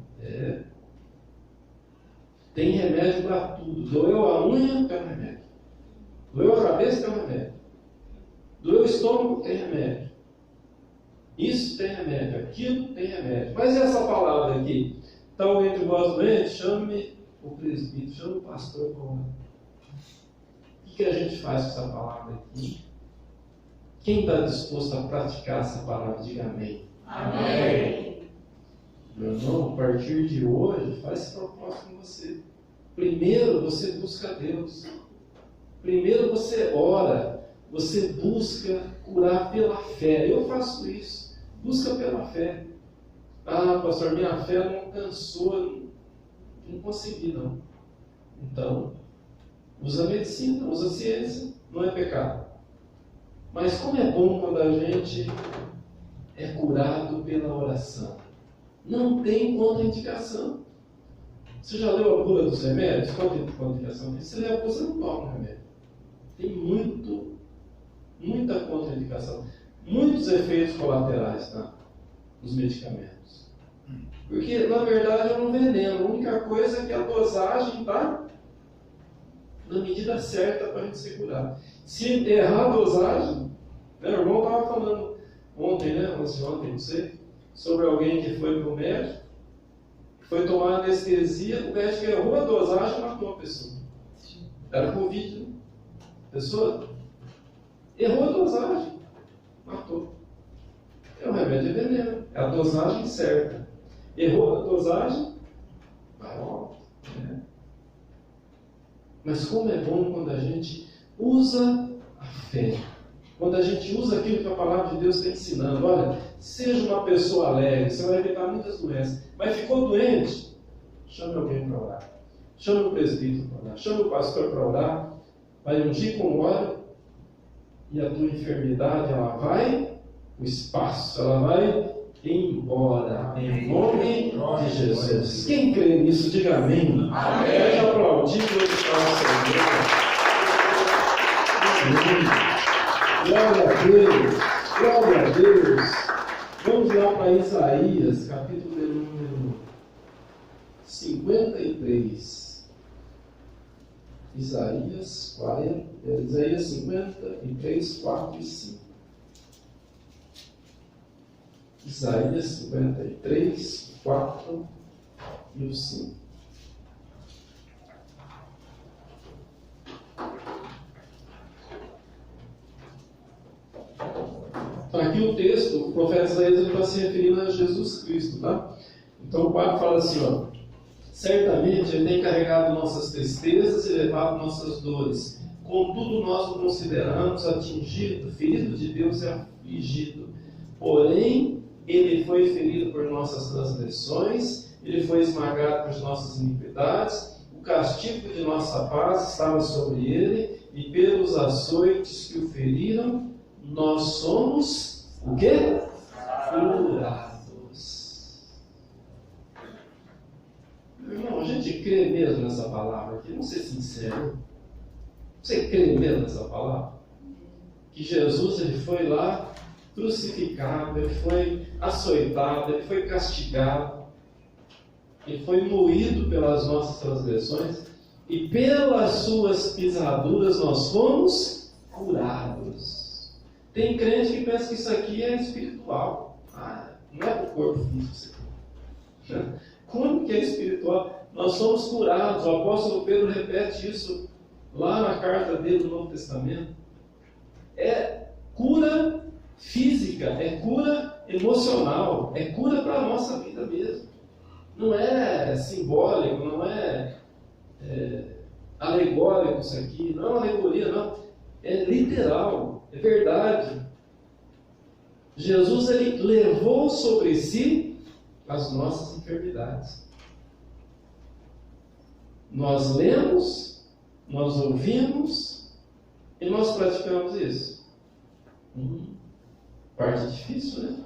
Tem remédio para tudo. Doeu a unha, tem um remédio. Doeu a cabeça, tem um remédio. Doeu o estômago, tem remédio. Isso tem remédio, aquilo tem remédio. Mas e essa palavra aqui? Então, entre vós doentes, chame o presbítero, chame o pastor para orar. O que a gente faz com essa palavra aqui? Quem está disposto a praticar essa palavra, diga amém. Amém. Meu irmão, a partir de hoje, faz esse propósito com você. Primeiro você busca Deus. Primeiro você ora. Você busca curar pela fé. Eu faço isso. Busca pela fé. Ah, pastor, minha fé não alcançou. Não consegui, não. Então, usa a medicina, usa a ciência. Não é pecado. Mas como é bom quando a gente é curado pela oração. Não tem contraindicação. Você já leu a bula dos remédios? Qual é a contraindicação? Se lê a bula, você não toma remédio. Tem muita contraindicação. Muitos efeitos colaterais, tá? Nos medicamentos. Porque, na verdade, é um veneno. A única coisa é que a dosagem está na medida certa para a gente se curar. Se errar a dosagem, né, o irmão estava falando ontem, né? Ontem, não sei, sobre alguém que foi para o médico, foi tomar anestesia, o médico errou a dosagem e matou a pessoa. Era Covid, né? A pessoa errou a dosagem, matou. É um remédio de veneno, é a dosagem certa. Errou a dosagem, vai logo. Né? Mas como é bom quando a gente usa a fé. Quando a gente usa aquilo que a palavra de Deus está ensinando. Olha, seja uma pessoa alegre, você vai evitar muitas doenças. Mas ficou doente? Chame alguém para orar. Chame o presbítero para orar. Chame o pastor para orar. Vai ungir com óleo. E a tua enfermidade, ela vai o espaço, ela vai embora. Em nome de Jesus. Quem crê nisso, diga amém. Amém. Pode aplaudir o Senhor. Glória a Deus, glória a Deus. Vamos lá para Isaías, capítulo número 53. Isaías 53, 4 e 5. Isaías 53, 4 e 5. Aqui o texto, o profeta Isaías está se referindo a Jesus Cristo, tá? Então o quadro fala assim, ó: certamente Ele tem carregado nossas tristezas e levado nossas dores. Contudo, nós o consideramos atingido, ferido de Deus e afligido. Porém, Ele foi ferido por nossas transgressões, Ele foi esmagado por nossas iniquidades. O castigo de nossa paz estava sobre Ele, e pelos açoites que o feriram, nós somos o quê? Curados. Meu irmão, a gente crê mesmo nessa palavra aqui? Vamos ser sinceros. Você crê mesmo nessa palavra? Que Jesus, Ele foi lá crucificado, Ele foi açoitado, Ele foi castigado, Ele foi moído pelas nossas transgressões, e pelas suas pisaduras nós fomos curados. Tem crente que pensa que isso aqui é espiritual. Não é para o corpo físico. Como que é espiritual? Nós somos curados. O apóstolo Pedro repete isso lá na carta dele do Novo Testamento. É cura física, é cura emocional, é cura para a nossa vida mesmo. Não é simbólico, não é alegórico isso aqui, não é alegoria, não. É literal, é verdade. Jesus, Ele levou sobre si as nossas enfermidades. Nós lemos, nós ouvimos e nós praticamos isso. Parte difícil, né?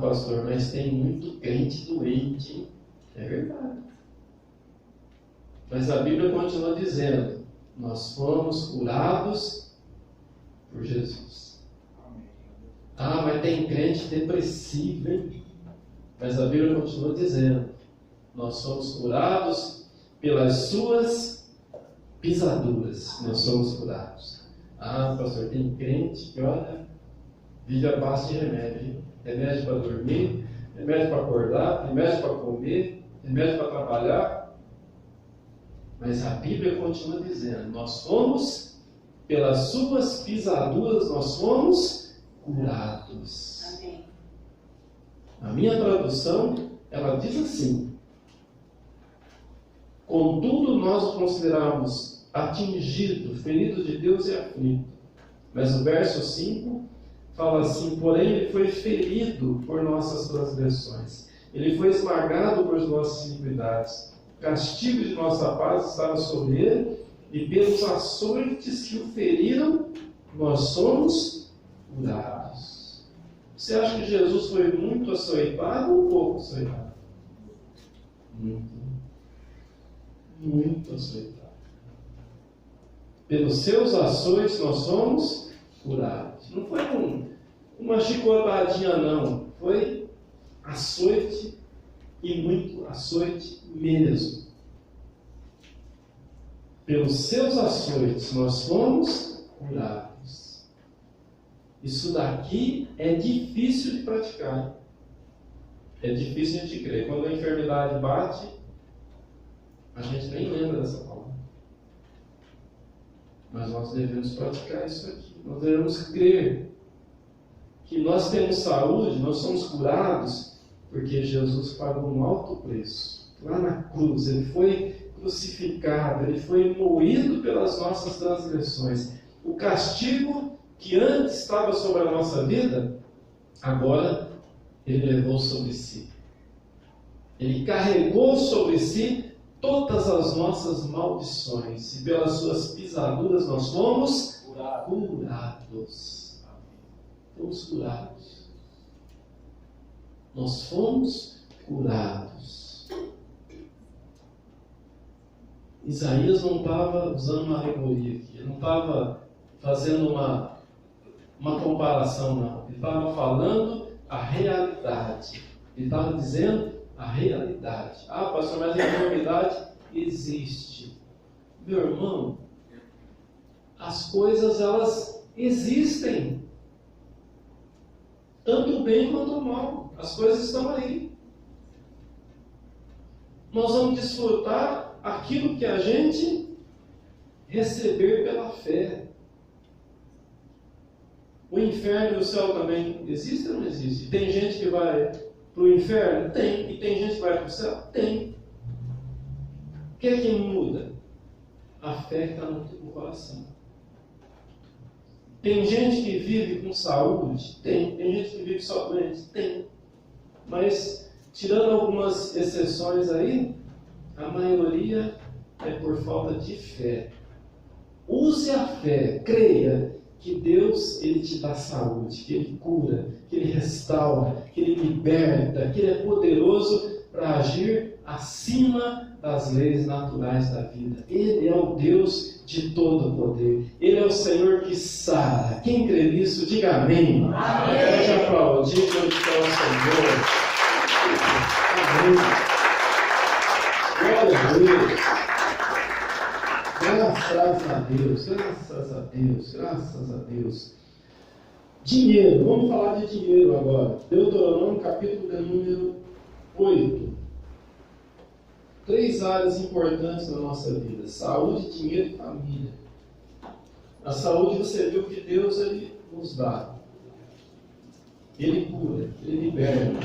Pastor, mas tem muito crente doente, hein? É verdade. Mas a Bíblia continua dizendo: nós fomos curados por Jesus. Mas tem crente depressivo, hein? Mas a Bíblia continua dizendo: nós somos curados pelas suas pisaduras. Nós somos curados. Pastor, tem crente que, olha, vive a base de remédio. Remédio para dormir, remédio para acordar, remédio para comer, remédio para trabalhar. Mas a Bíblia continua dizendo: nós fomos, pelas suas pisaduras, nós fomos curados. Amém. A minha tradução, ela diz assim: contudo, nós o consideramos atingido, ferido de Deus e aflito. Mas o verso 5 fala assim: porém, Ele foi ferido por nossas transgressões, Ele foi esmagado por nossas iniquidades. O castigo de nossa paz estava sobre Ele, e pelos açoites que o feriram, nós somos curados. Você acha que Jesus foi muito açoitado ou pouco açoitado? Muito açoitado. Pelos seus açoites nós somos curados. Não foi uma chicotadinha, não. Foi açoite, e muito açoite mesmo. Pelos seus açoites nós fomos curados. Isso daqui é difícil de praticar. É difícil de crer. Quando a enfermidade bate, a gente nem lembra dessa palavra. Mas nós devemos praticar isso aqui. Nós devemos crer que nós temos saúde, nós somos curados, porque Jesus pagou um alto preço. Lá na cruz, Ele foi crucificado, Ele foi moído pelas nossas transgressões. O castigo que antes estava sobre a nossa vida, agora Ele levou sobre si. Ele carregou sobre si todas as nossas maldições, e pelas suas pisaduras nós fomos curados. Fomos curados. Nós fomos curados. Isaías não estava usando uma alegoria aqui, ele não estava fazendo uma comparação, não. Ele estava falando a realidade. Ele estava dizendo a realidade. Pastor, mas a enfermidade existe. Meu irmão, as coisas, elas existem. Tanto o bem quanto o mal. As coisas estão aí. Nós vamos desfrutar aquilo que a gente receber pela fé. O inferno e o céu também existem ou não existem? Tem gente que vai para o inferno? Tem. E tem gente que vai para o céu? Tem. O que é que muda? A fé que está no coração. Tem gente que vive com saúde? Tem. Tem gente que vive só doente? Tem. Mas, tirando algumas exceções aí, a maioria é por falta de fé. Use a fé, creia que Deus, Ele te dá saúde, que Ele cura, que Ele restaura, que Ele liberta, que Ele é poderoso para agir acima das leis naturais da vida. Ele é o Deus de todo poder. Ele é o Senhor que sara. Quem crê nisso, diga amém. Amém. Pode aplaudir quando está o Senhor. Amém. Glória a Deus. Graças a Deus, graças a Deus, graças a Deus. Dinheiro, vamos falar de dinheiro agora. Deuteronômio, capítulo de número 8. 3 áreas importantes na nossa vida: saúde, dinheiro e família. A saúde, você viu que Deus, Ele nos dá. Ele cura, Ele liberta.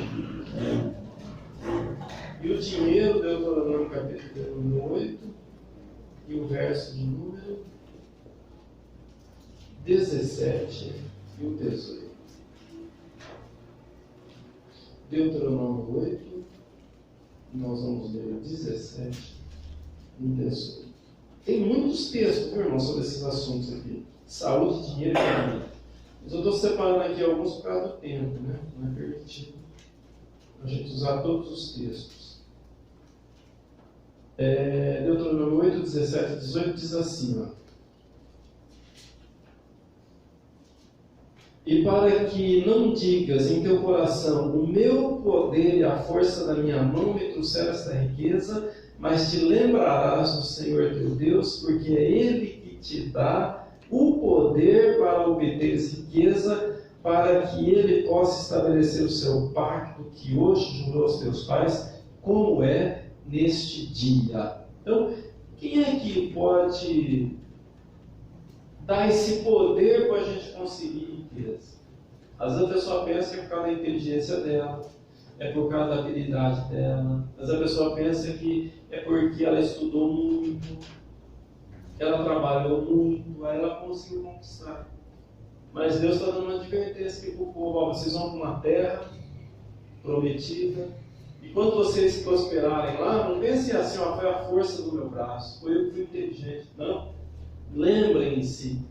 E o dinheiro, Deuteronômio, capítulo de número 8. E o verso de número 17 e o 18. Deuteronômio 8, nós vamos ler o 17 e o 18. Tem muitos textos, meu irmão, sobre esses assuntos aqui. Saúde, dinheiro e família. Mas eu estou separando aqui alguns por causa do tempo, né? Não é permitido a gente usar todos os textos. Deuteronômio 8, 17 e 18 diz assim, ó. E para que não digas em teu coração, o meu poder e a força da minha mão me trouxeram esta riqueza, mas te lembrarás do Senhor teu Deus, porque é Ele que te dá o poder para obteres riqueza, para que Ele possa estabelecer o seu pacto que hoje jurou aos teus pais, como é neste dia. Então, quem é que pode dar esse poder para a gente conseguir riqueza? Às vezes a pessoa pensa que é por causa da inteligência dela, é por causa da habilidade dela. Às vezes a pessoa pensa que é porque ela estudou muito, ela trabalhou muito, aí ela conseguiu conquistar. Mas Deus está dando uma advertência aqui para o povo: ó, vocês vão para uma terra prometida. E quando vocês prosperarem lá, não pensem assim, ó, foi a força do meu braço, foi eu que fui inteligente. Não. Lembrem-se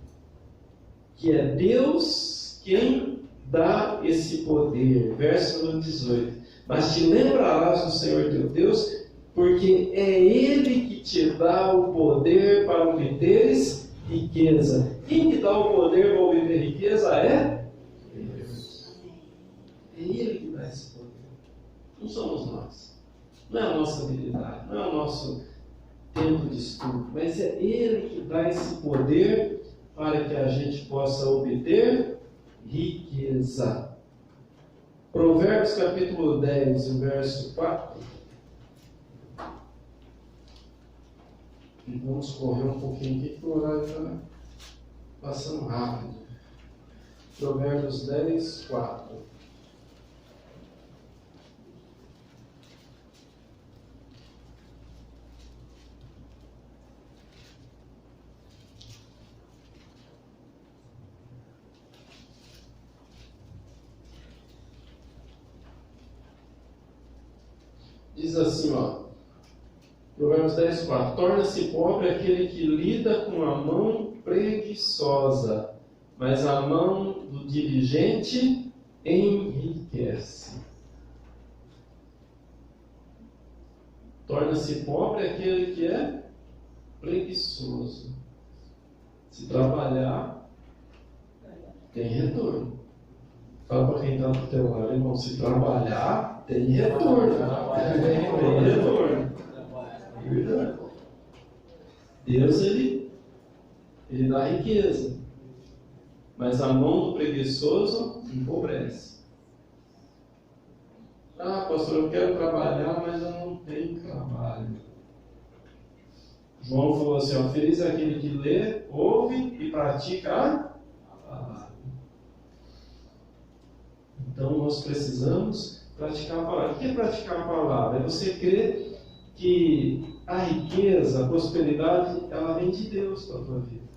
que é Deus quem dá esse poder. Verso número 18. Mas te lembrarás do Senhor teu Deus, porque é Ele que te dá o poder para obteres riqueza. Quem te dá o poder para obter riqueza é Deus. É Ele que dá esse poder. Não somos nós. Não é a nossa habilidade, não é o nosso tempo de estudo, mas é Ele que dá esse poder para que a gente possa obter riqueza. Provérbios capítulo 10, verso 4. E vamos correr um pouquinho aqui, porque o horário está passando rápido. Provérbios 10, 4. Diz assim, ó, Provérbios 10, 4. Torna-se pobre aquele que lida com a mão preguiçosa, mas a mão do diligente enriquece. Torna-se pobre aquele que é preguiçoso. Se trabalhar, tem retorno. Fala para quem está do teu lado, irmão, se trabalhar, tem retorno. Tem retorno. Deus, ele dá riqueza. Mas a mão do preguiçoso empobrece. Ah, pastor, eu quero trabalhar, mas eu não tenho trabalho. João falou assim, ó, feliz é aquele que lê, ouve e pratica a palavra. Então nós precisamos praticar a palavra. O que é praticar a palavra? É você crer que a riqueza, a prosperidade, ela vem de Deus para a tua vida.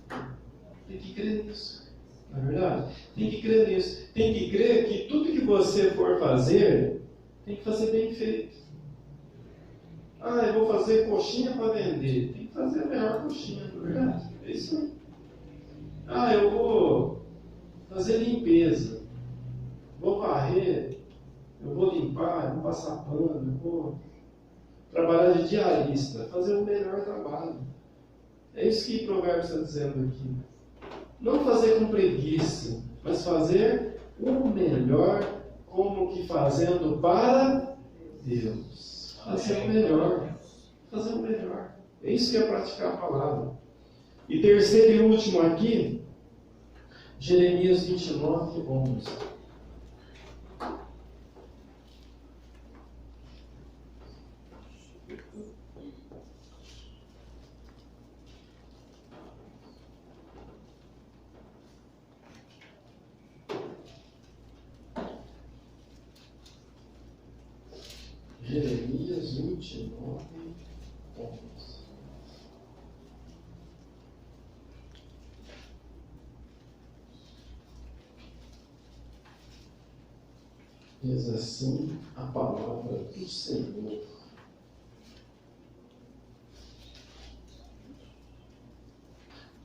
Tem que crer nisso. Não é verdade? Tem que crer nisso. Tem que crer que tudo que você for fazer, tem que fazer bem feito. Ah, eu vou fazer coxinha para vender. Tem que fazer a melhor coxinha, não é verdade? É isso aí. Ah, eu vou fazer limpeza. Vou varrer. Eu vou limpar, eu vou passar pano, eu vou trabalhar de diarista, fazer o melhor trabalho. É isso que o Provérbios está dizendo aqui. Não fazer com preguiça, mas fazer o melhor, como que fazendo para Deus. Fazer o melhor. Fazer o melhor. É isso que é praticar a palavra. E terceiro e último aqui, Jeremias 29, 11. Jeremias 29, 11. Diz assim a palavra do Senhor.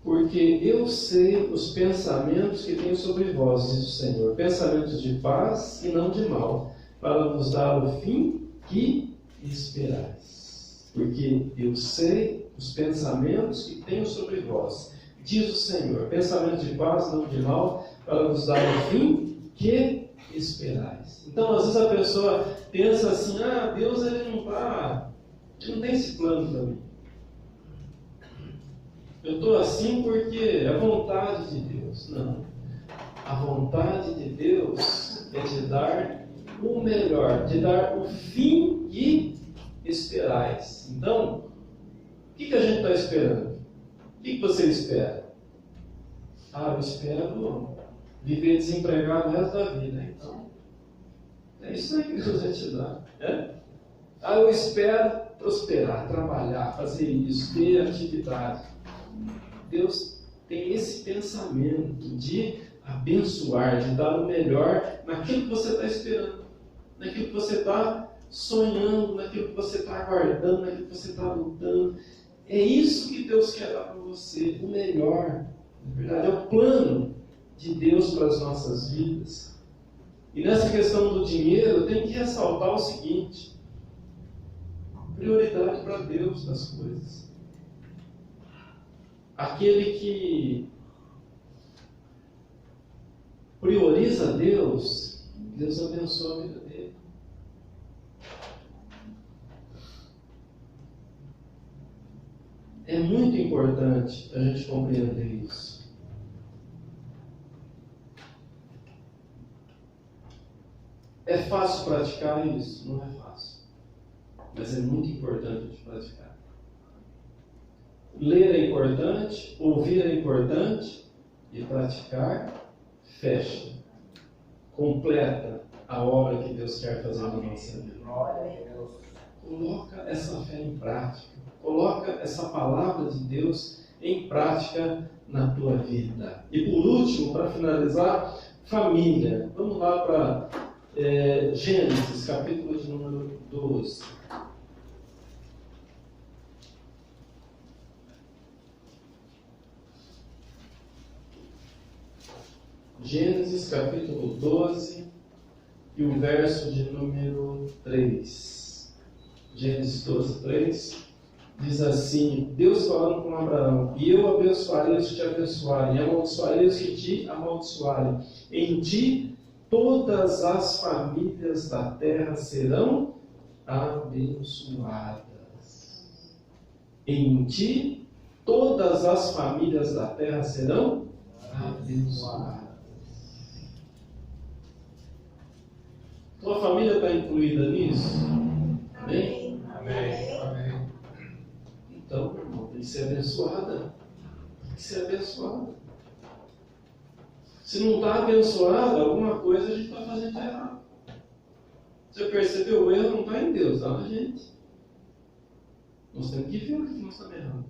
Porque eu sei os pensamentos que tenho sobre vós, diz o Senhor, pensamentos de paz e não de mal, para vos dar o fim que esperais. Porque eu sei os pensamentos que tenho sobre vós, diz o Senhor, pensamentos de paz e não de mal, para vos dar o fim que esperais. Então, às vezes a pessoa pensa assim, Deus ele não tem esse plano para mim. Eu estou assim porque é vontade de Deus. Não. A vontade de Deus é de dar o melhor, de dar o fim que esperais. Então, o que a gente está esperando? O que você espera? Eu espero viver desempregado o resto da vida. Então, é isso aí que Deus vai te dar. Eu espero prosperar, trabalhar, fazer isso, ter atividade. Deus tem esse pensamento de abençoar, de dar o melhor naquilo que você está esperando, naquilo que você está sonhando, naquilo que você está aguardando, naquilo que você está lutando. É isso que Deus quer dar para você, o melhor. Na verdade, é o plano de Deus para as nossas vidas. E nessa questão do dinheiro, tem que ressaltar o seguinte: prioridade para Deus das coisas. Aquele que prioriza Deus, Deus abençoa a vida dele. É muito importante a gente compreender isso. É fácil praticar isso? Não é fácil. Mas é muito importante a gente praticar. Ler é importante, ouvir é importante, e praticar fecha, completa a obra que Deus quer fazer na nossa vida. Coloca essa fé em prática, coloca essa palavra de Deus em prática na tua vida. E por último, para finalizar, família. Vamos lá para Gênesis, capítulo de número 12. Gênesis capítulo 12 e o verso de número 3. Gênesis 12, 3 diz assim: Deus falando com Abraão: e eu abençoarei os que te abençoarem, e amaldiçoarei os que te amaldiçoarem. Em ti todas as famílias da terra serão abençoadas. Em ti todas as famílias da terra serão abençoadas. Tua família está incluída nisso? Amém? Amém. Amém. Então, irmão, tem que ser abençoada. Tem que ser abençoada. Se não está abençoado, alguma coisa a gente está fazendo de errado. Você percebeu? O erro não está em Deus, está na gente. Nós temos que ver o que nós estamos errando.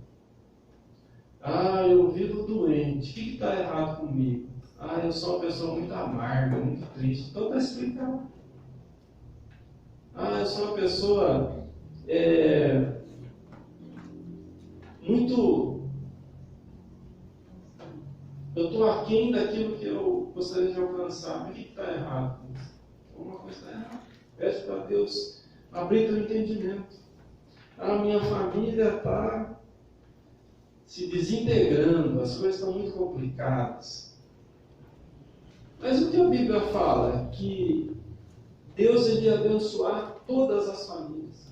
Ah, eu vivo doente. O que está errado comigo? Ah, eu sou uma pessoa muito amarga, muito triste. Então está explicado. Ah, eu sou uma pessoa muito... Eu estou aquém daquilo que eu gostaria de alcançar. Mas o que está errado? Alguma coisa está errada. Pede para Deus abrir teu entendimento. A minha família está se desintegrando, as coisas estão muito complicadas. Mas o que a Bíblia fala é que Deus iria abençoar todas as famílias.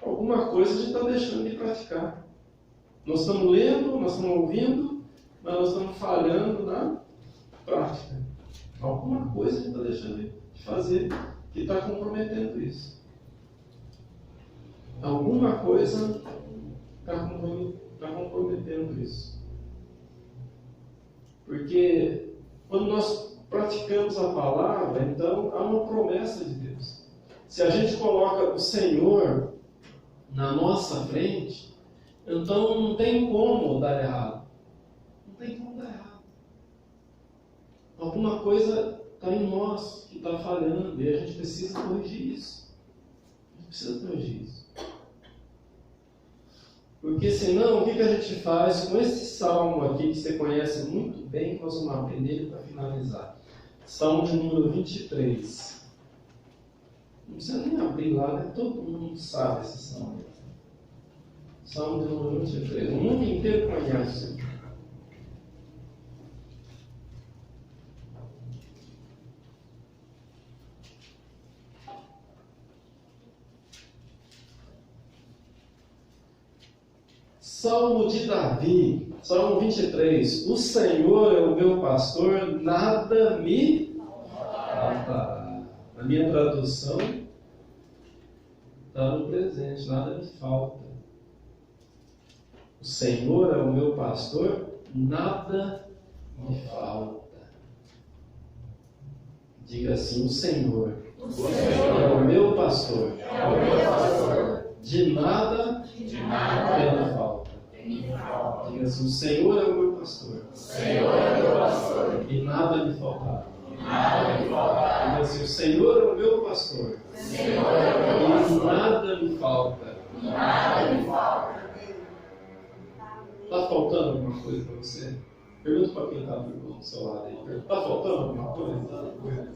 Alguma coisa a gente está deixando de praticar. Nós estamos lendo, nós estamos ouvindo, mas nós estamos falhando na prática. Alguma coisa a gente está deixando de fazer que está comprometendo isso. Alguma coisa está comprometendo isso. Porque quando nós praticamos a palavra, então há uma promessa de Deus. Se a gente coloca o Senhor na nossa frente, então não tem como dar errado. Não tem como dar errado. Alguma coisa está em nós que está falhando e a gente precisa corrigir isso. A gente precisa corrigir isso. Porque senão, o que a gente faz com esse salmo aqui, que você conhece muito bem, nós vamos aprender ele para finalizar. Salmo de número 23. Não precisa nem abrir lá, né? Todo mundo sabe esse salmo. Salmo de número 23. O mundo inteiro conhece. Salmo de Davi, Salmo 23. O Senhor é o meu pastor, nada me falta. A minha tradução está no presente, nada me falta. O Senhor é o meu pastor, nada me falta. Diga assim: o Senhor é o meu pastor, de nada me falta. Diga assim: o Senhor é o meu pastor, e nada me faltará. Diga assim: o Senhor é o meu pastor, e nada me falta. Está faltando alguma coisa para você? Pergunta para quem está do seu lado aí. Está faltando alguma coisa?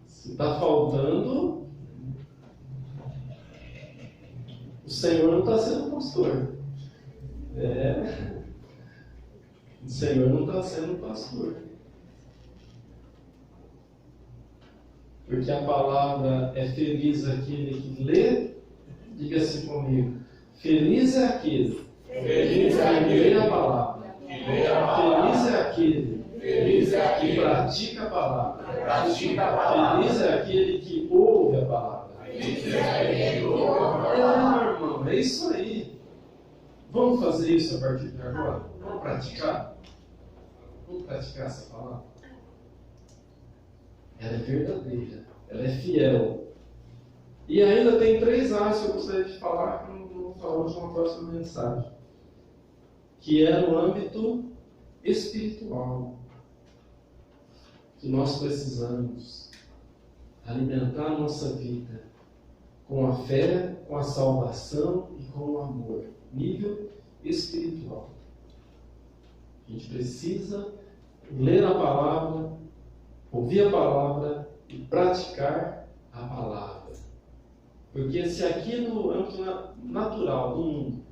Se está faltando, o Senhor não está sendo pastor. O Senhor não está sendo pastor. Porque a palavra é feliz aquele que lê. Diga assim comigo: feliz é aquele que lê a palavra. Feliz é aquele que pratica a palavra. Feliz é aquele que ouve a palavra. Irmão, é isso aí. Vamos fazer isso a partir de agora? Vamos praticar? Vamos praticar essa palavra? Ela é verdadeira, ela é fiel. E ainda tem 3 áreas que eu gostaria de falar, que eu não vou falar hoje numa próxima mensagem. Que é no âmbito espiritual. Que nós precisamos alimentar a nossa vida com a fé, com a salvação e com o amor. Nível espiritual. A gente precisa ler a palavra, ouvir a palavra e praticar a palavra. Porque se aqui no âmbito natural do mundo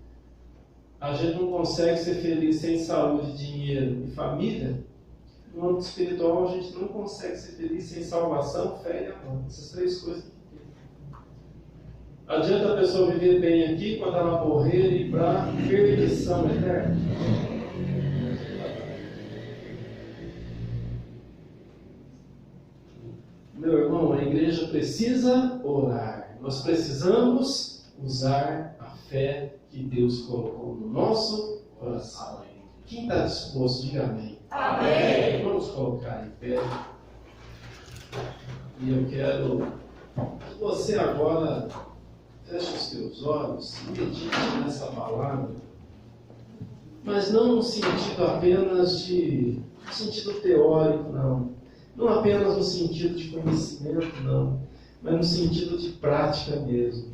a gente não consegue ser feliz sem saúde, dinheiro e família, no âmbito espiritual a gente não consegue ser feliz sem salvação, fé e amor. Essas 3 coisas. Adianta a pessoa viver bem aqui quando ela morrer e ir para a perdição eterna? Meu irmão, a igreja precisa orar. Nós precisamos usar a fé que Deus colocou no nosso coração. Quem está disposto, diga amém. Amém. Vamos colocar em pé. E eu quero que você agora feche os teus olhos e medite nessa palavra, mas não no sentido apenas de sentido teórico, não. Não apenas no sentido de conhecimento, não, mas no sentido de prática mesmo.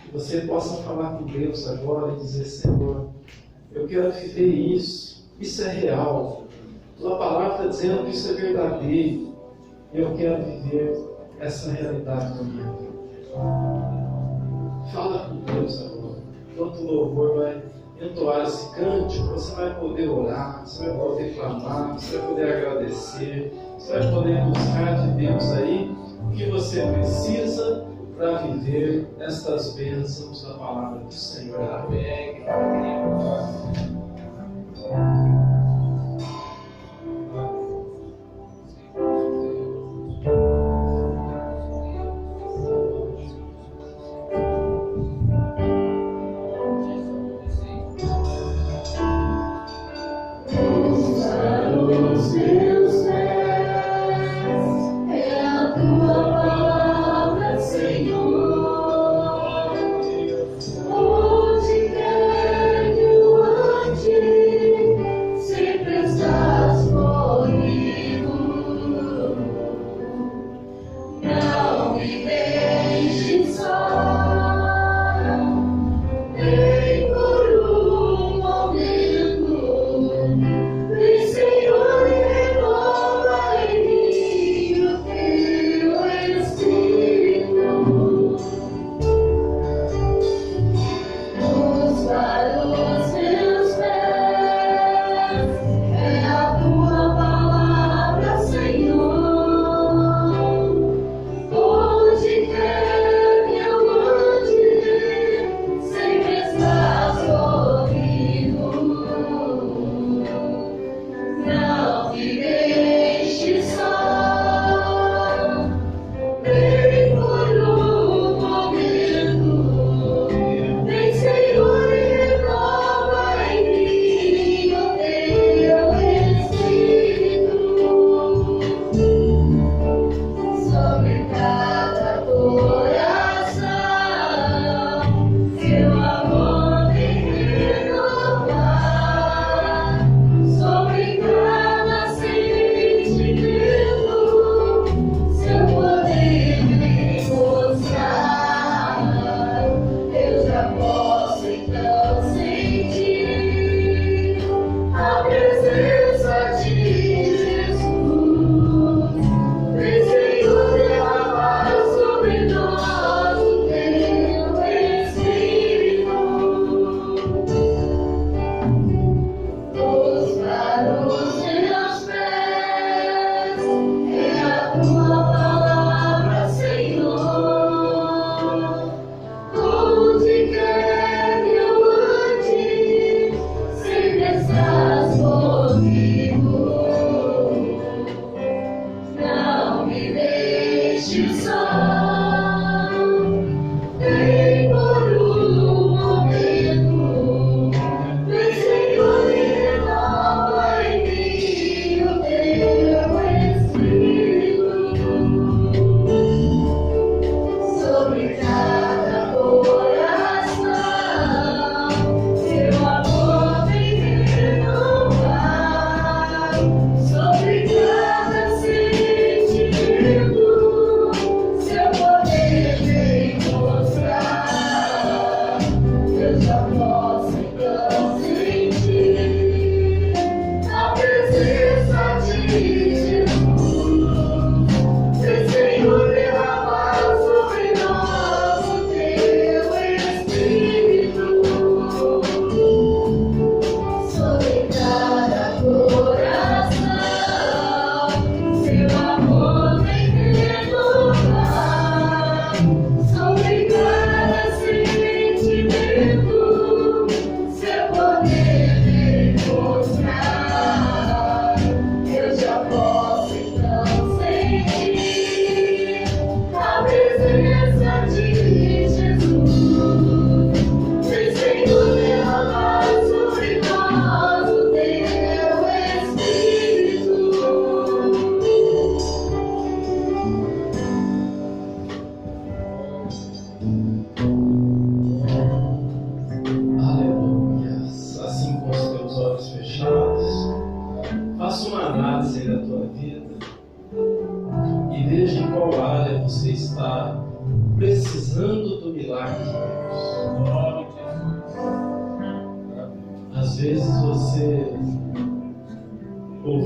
Que você possa falar com Deus agora e dizer: Senhor, eu quero viver isso. Isso é real. Tua palavra está dizendo que isso é verdadeiro. Eu quero viver essa realidade na minha vida. Fala com Deus agora. Enquanto o louvor vai entoar esse cântico, você vai poder orar, você vai poder clamar, você vai poder agradecer, você vai poder buscar de Deus aí o que você precisa para viver estas bênçãos da palavra do Senhor. Amém. Onde quer que eu ande,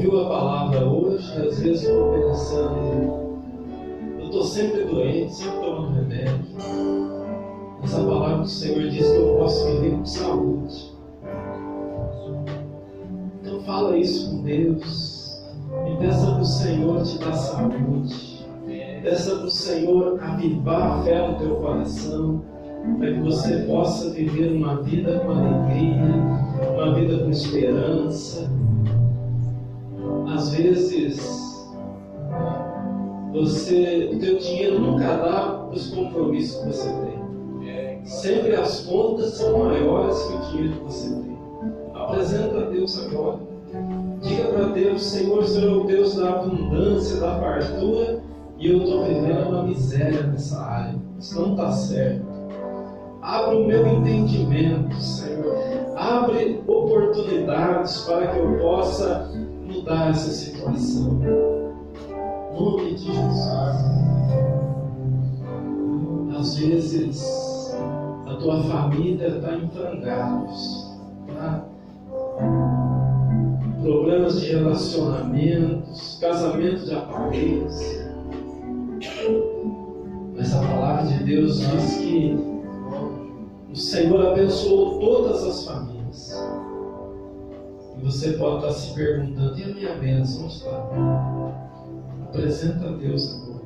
ouviu a palavra hoje, às vezes ficou pensando, eu estou sempre doente, sempre tomando remédio. Mas a palavra do Senhor diz que eu posso viver com saúde. Então fala isso com Deus e peça para o Senhor te dar saúde. Peça para o Senhor avivar a fé no teu coração, para que você possa viver uma vida com alegria, uma vida com esperança. Às vezes, o teu dinheiro nunca dá para os compromissos que você tem. Sempre as contas são maiores que o dinheiro que você tem. Apresenta a Deus agora. Diga para Deus, Senhor, o Senhor é o Deus da abundância, da fartura, e eu estou vivendo uma miséria nessa área. Isso não está certo. Abre o meu entendimento, Senhor. Abre oportunidades para que eu possa mudar essa situação. Em nome de Jesus. Às vezes, a tua família está em frangalhos, tá? Problemas de relacionamentos, casamento de aparelhos. Mas a palavra de Deus diz que o Senhor abençoou todas as famílias. E você pode estar se perguntando, e a minha bênção onde está? Apresenta a Deus agora.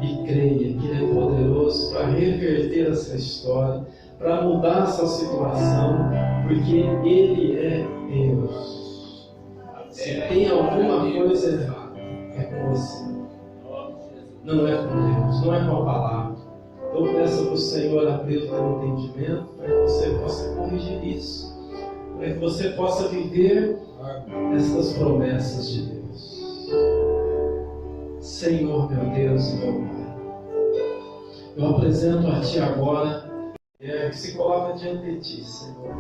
E creia que Ele é poderoso para reverter essa história, para mudar essa situação, porque Ele é Deus. Se tem alguma coisa errada, é com você. Não é com Deus, não é com a palavra. Então peça para o Senhor abrir o teu entendimento, para que você possa corrigir isso, para que você possa viver essas promessas de Deus. Senhor, meu Deus e meu Pai, eu apresento a Ti agora, que se coloca diante de Ti, Senhor.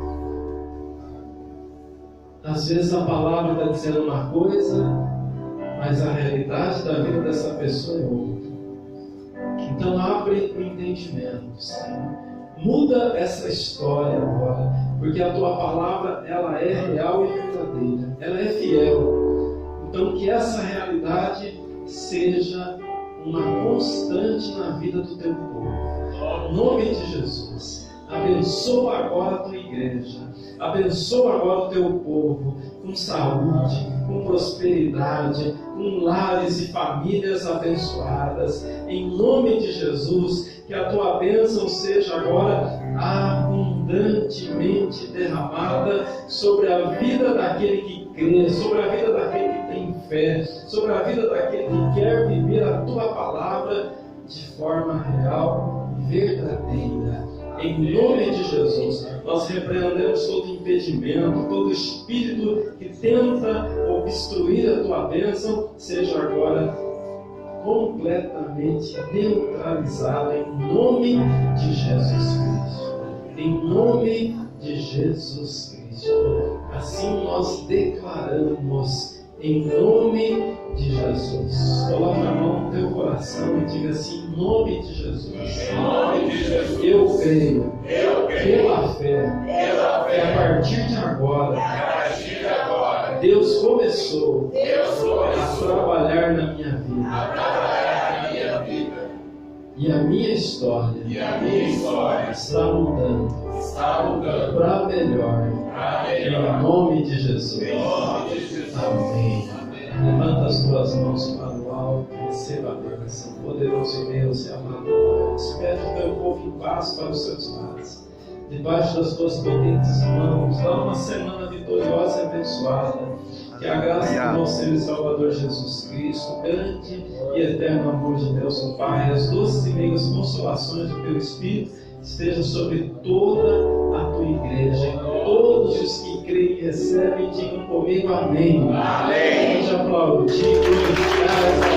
Às vezes a palavra está dizendo uma coisa, mas a realidade da vida dessa pessoa é outra. Então abre o entendimento, Senhor. Muda essa história agora, porque a Tua palavra, ela é real e verdadeira, ela é fiel. Então que essa realidade seja uma constante na vida do Teu povo. Em nome de Jesus, abençoa agora a Tua igreja, abençoa agora o Teu povo com saúde, com prosperidade, com lares e famílias abençoadas. Em nome de Jesus, que a Tua bênção seja agora abundantemente derramada sobre a vida daquele que crê, sobre a vida daquele que tem fé, sobre a vida daquele que quer viver a Tua palavra de forma real e verdadeira. Em nome de Jesus, nós repreendemos todo impedimento, todo espírito que tenta obstruir a Tua bênção, seja agora completamente neutralizado em nome de Jesus Cristo. Em nome de Jesus Cristo. Assim nós declaramos em nome de Jesus. Coloca a mão no teu coração e diga assim, em nome de Jesus. Em nome de Jesus. Eu creio pela fé que a partir de agora Deus começou a trabalhar na minha vida. E a minha história está mudando para melhor. Em nome de Jesus. Amém. Levanta as tuas mãos para o alto e receba a bênção. Poderoso Deus e amado Pai, despede o teu povo em paz para os seus lares. Debaixo das tuas potentes mãos, dá uma semana vitoriosa e abençoada. Que a graça do nosso Senhor e Salvador Jesus Cristo, grande e eterno amor de Deus, o Pai, as doces e meias consolações do teu Espírito, estejam sobre toda a tua igreja. E todos os que creem e recebem, digam comigo amém. Amém. Pode aplaudir, glorificar.